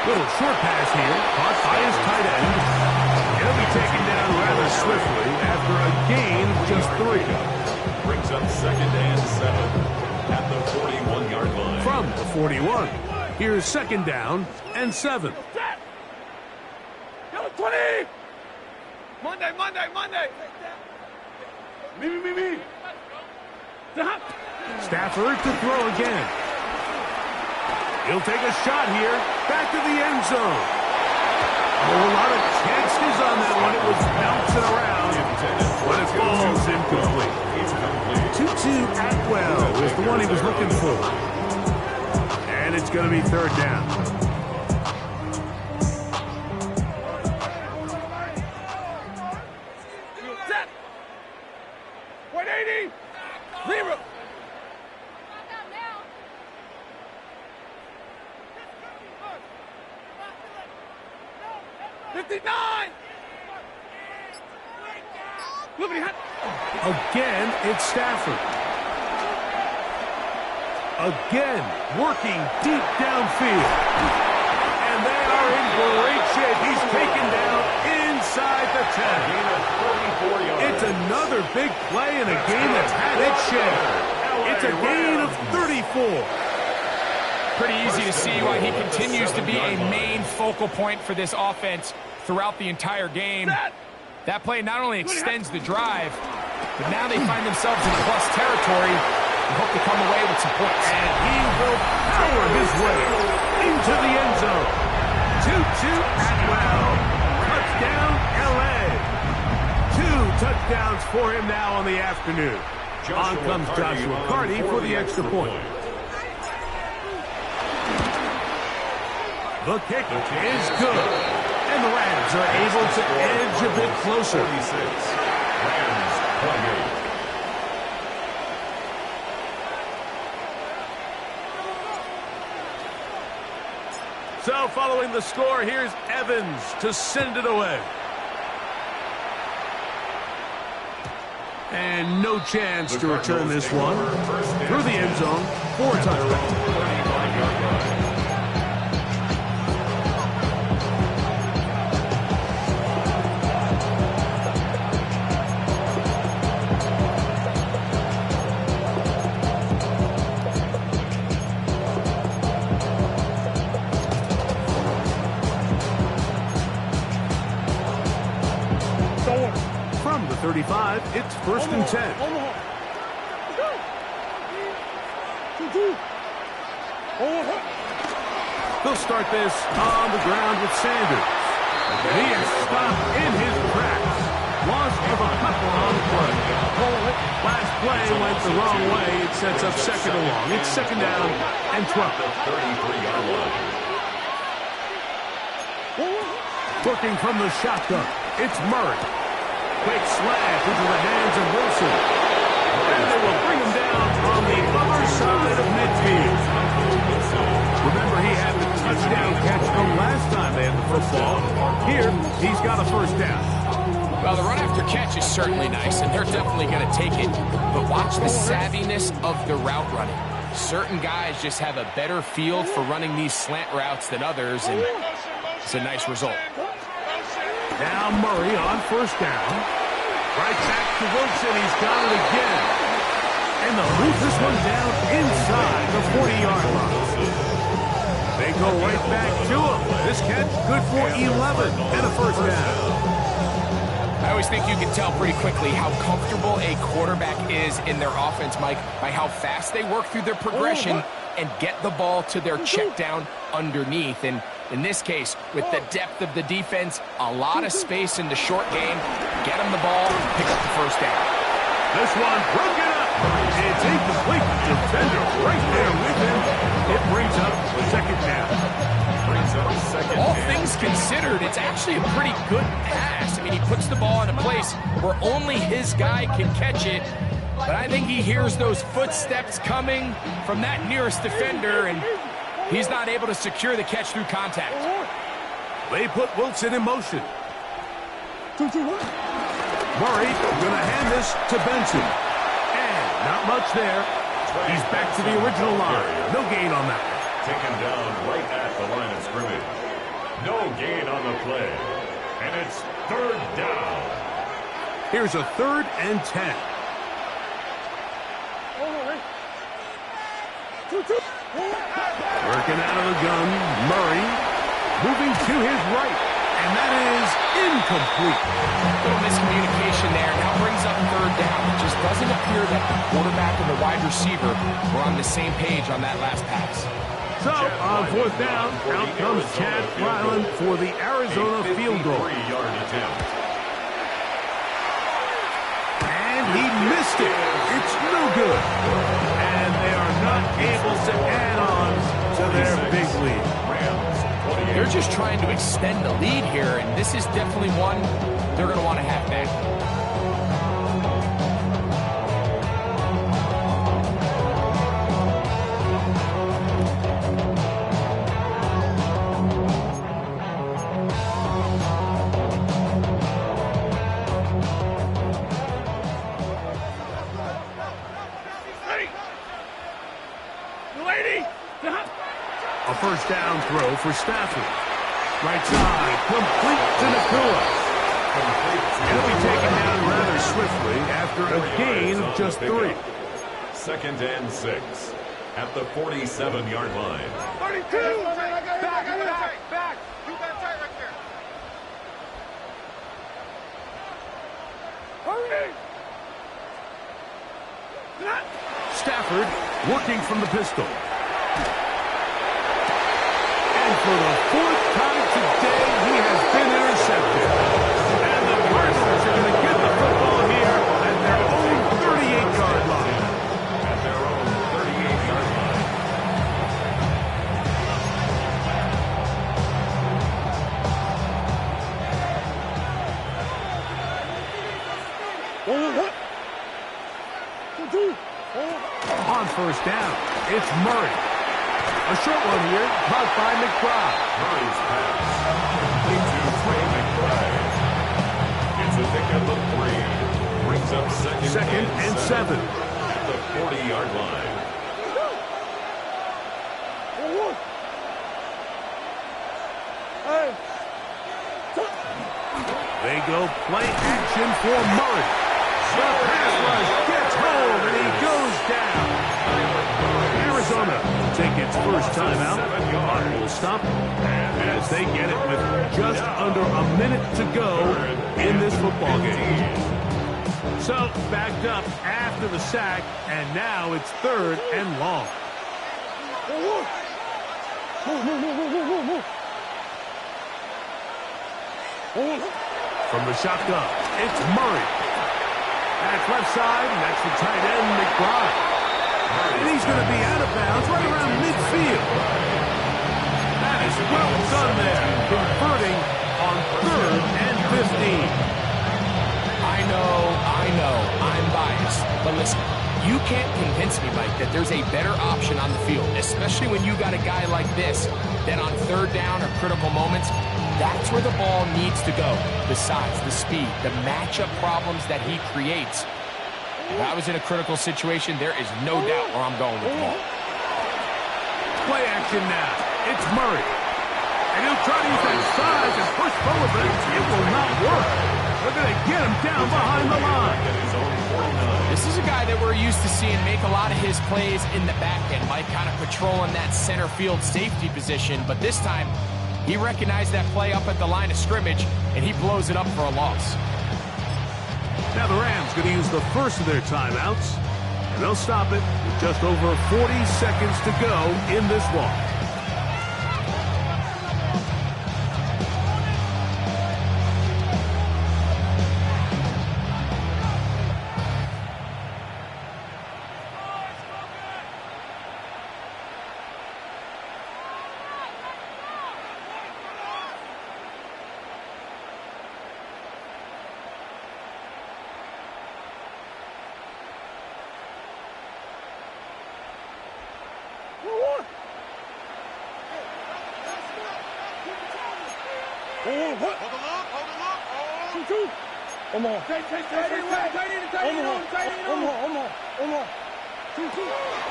Little short pass here. Caught by his tight end. He'll be taken down rather swiftly after a gain of just 3. Brings up 2nd and 7 at the 41-yard line. From the 41. Here's 2nd down and 7. Yellow 20! Monday! Me! Stafford to throw again. He'll take a shot here. Back to the end zone. A whole lot of chances on that one. It was bouncing around, but it falls incomplete. Tutu Atwell is the one he was looking for. And it's going to be 3rd down. 59! Again, it's Stafford. Again, working deep downfield. And they are in great shape. He's taken down inside the 10. It's another big play in a game that's had its share. It's a gain of 34. Pretty easy to see why he continues to be a main focal point for this offense throughout the entire game. That play not only extends the drive, but now they find themselves in plus territory and hope to come away with some points. And he will power his way into the end zone. 2-2 Atwell. Touchdown, L.A. 2 touchdowns for him now on the afternoon. On comes Joshua Carty for the extra point. The kick is good. And the Rams are able to edge a bit closer. 46. Rams 28. So following the score, here's Evans to send it away. And no chance to return this one. Through the end zone for a touchdown. From the 35, it's 1st and 10. They'll start this on the ground with Sanders. He is stopped in his tracks. Loss of a couple on the play. Last play went the wrong way. It sets up 2nd and long. It's 2nd down and 12. 33-yard line. Looking from the shotgun, it's Murray. Quick slash into the hands of Wilson. And they will bring him down on the other side of midfield. Remember, he had the touchdown catch from last time they had the football. Here, he's got a 1st down. Well, the run after catch is certainly nice, and they're definitely going to take it. But watch the savviness of the route running. Certain guys just have a better feel for running these slant routes than others, and it's a nice result. Now Murray on 1st down. Right back to Wilson. He's got it again. And they'll move this one down inside the 40-yard line. They go right back to him. This catch good for 11 and a 1st down. I always think you can tell pretty quickly how comfortable a quarterback is in their offense, Mike, by how fast they work through their progression and get the ball to their check down underneath. And in this case, with the depth of the defense, a lot of space in the short game, get them the ball, pick up the 1st down. This one broken up. It's incomplete. Defender right there with him. It brings up 2nd down. All things considered, it's actually a pretty good pass. I mean, he puts the ball in a place where only his guy can catch it. But I think he hears those footsteps coming from that nearest defender, and he's not able to secure the catch through contact. They put Wilson in motion. 2-2-1. Murray going to hand this to Benson. And not much there. He's back to the original line. No gain on that one. Taken down right at the line of scrimmage. No gain on the play. And it's 3rd down. Here's a 3rd and 10. Working out of the gun, Murray moving to his right, and that is incomplete. Little miscommunication there. Now brings up 3rd down. It just doesn't appear that the quarterback and the wide receiver were on the same page on that last pass. So, on 4th down, out comes Chad Ryland for the Arizona field goal. And he missed it. It's no good. And they are not able to add on to their big lead. They're just trying to extend the lead here, and this is definitely one they're going to want to have back. A first down throw for Stafford. Right side, complete to Nakua. He'll be taken down rather swiftly after a gain of just 3. 2nd and 6 at the 47-yard line. 32! Back! Keep that tight right there. Hurry! Stafford working from the pistol. And for the 4th time today, he has been intercepted. And the Cardinals are going to get the football here at their own 38-yard line. At their own 38-yard line. On first down, it's Murray. A short one here, caught by McBride. Murray's pass. Into Trey McBride. It's a pickup of 3. Brings up second and 7. At the 40-yard line. They go play action for Murray. The pass rush gets home, and he goes down. Arizona take its first timeout. Clock will stop as they get it with just under a minute to go in this football game. So, backed up after the sack, and now it's 3rd and long. From the shotgun, it's Murray. That's left side, and that's the tight end, McBride. And he's going to be out of bounds right around midfield. That is well done there, converting on 3rd and 15. I know, I'm biased. But listen, you can't convince me, Mike, that there's a better option on the field, especially when you got a guy like this, that on 3rd down or critical moments, that's where the ball needs to go. The size, the speed, the matchup problems that he creates. If I was in a critical situation, there is no doubt where I'm going with the ball. Play action now. It's Murray. And he'll try to use that size and push forward, but it will not work. They're going to get him down behind the line. This is a guy that we're used to seeing make a lot of his plays in the back end, Mike, kind of patrolling that center field safety position. But this time, he recognized that play up at the line of scrimmage, and he blows it up for a loss. Now the Rams going to use the first of their timeouts, and they'll stop it with just over 40 seconds to go in this one.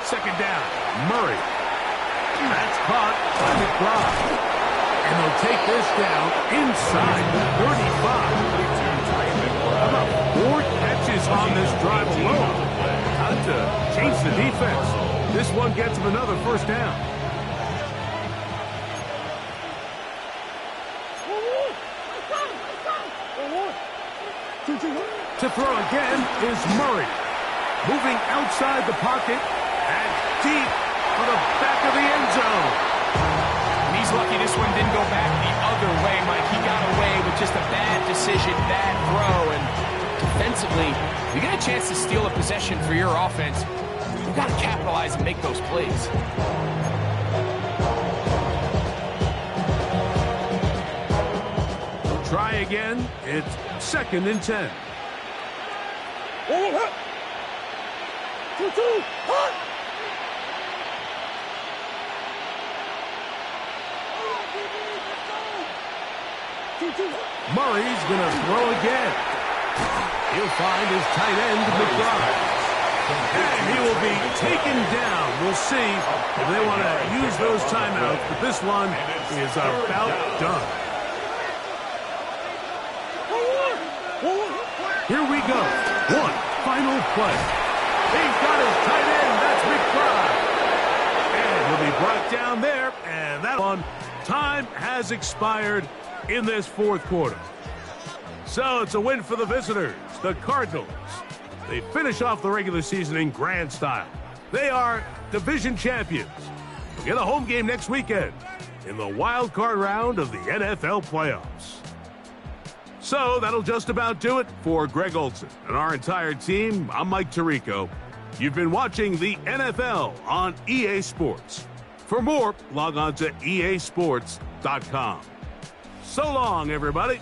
Second down, Murray. That's caught by McBride. And they'll take this down inside the 35. How about 4 catches on this drive alone? Time to change the defense. This one gets him another first down. To throw again is Murray. Moving outside the pocket and deep for the back of the end zone. And he's lucky this one didn't go back the other way, Mike. He got away with just a bad decision, bad throw. And defensively, you get a chance to steal a possession for your offense. You've got to capitalize and make those plays. Try again. It's 2nd and 10. Murray's going to throw again. He'll find his tight end, McBride. And he will be taken down. We'll see if they want to use those timeouts, but this one is about done. Here we go. One final play. He's got his tight end. That's McBride. And he'll be brought down there. And that one, time has expired in this fourth quarter. So it's a win for the visitors, the Cardinals. They finish off the regular season in grand style. They are division champions. They'll get a home game next weekend in the wild card round of the NFL playoffs. So that'll just about do it for Greg Olson and our entire team. I'm Mike Tirico. You've been watching the NFL on EA Sports. For more, log on to easports.com. So long, everybody.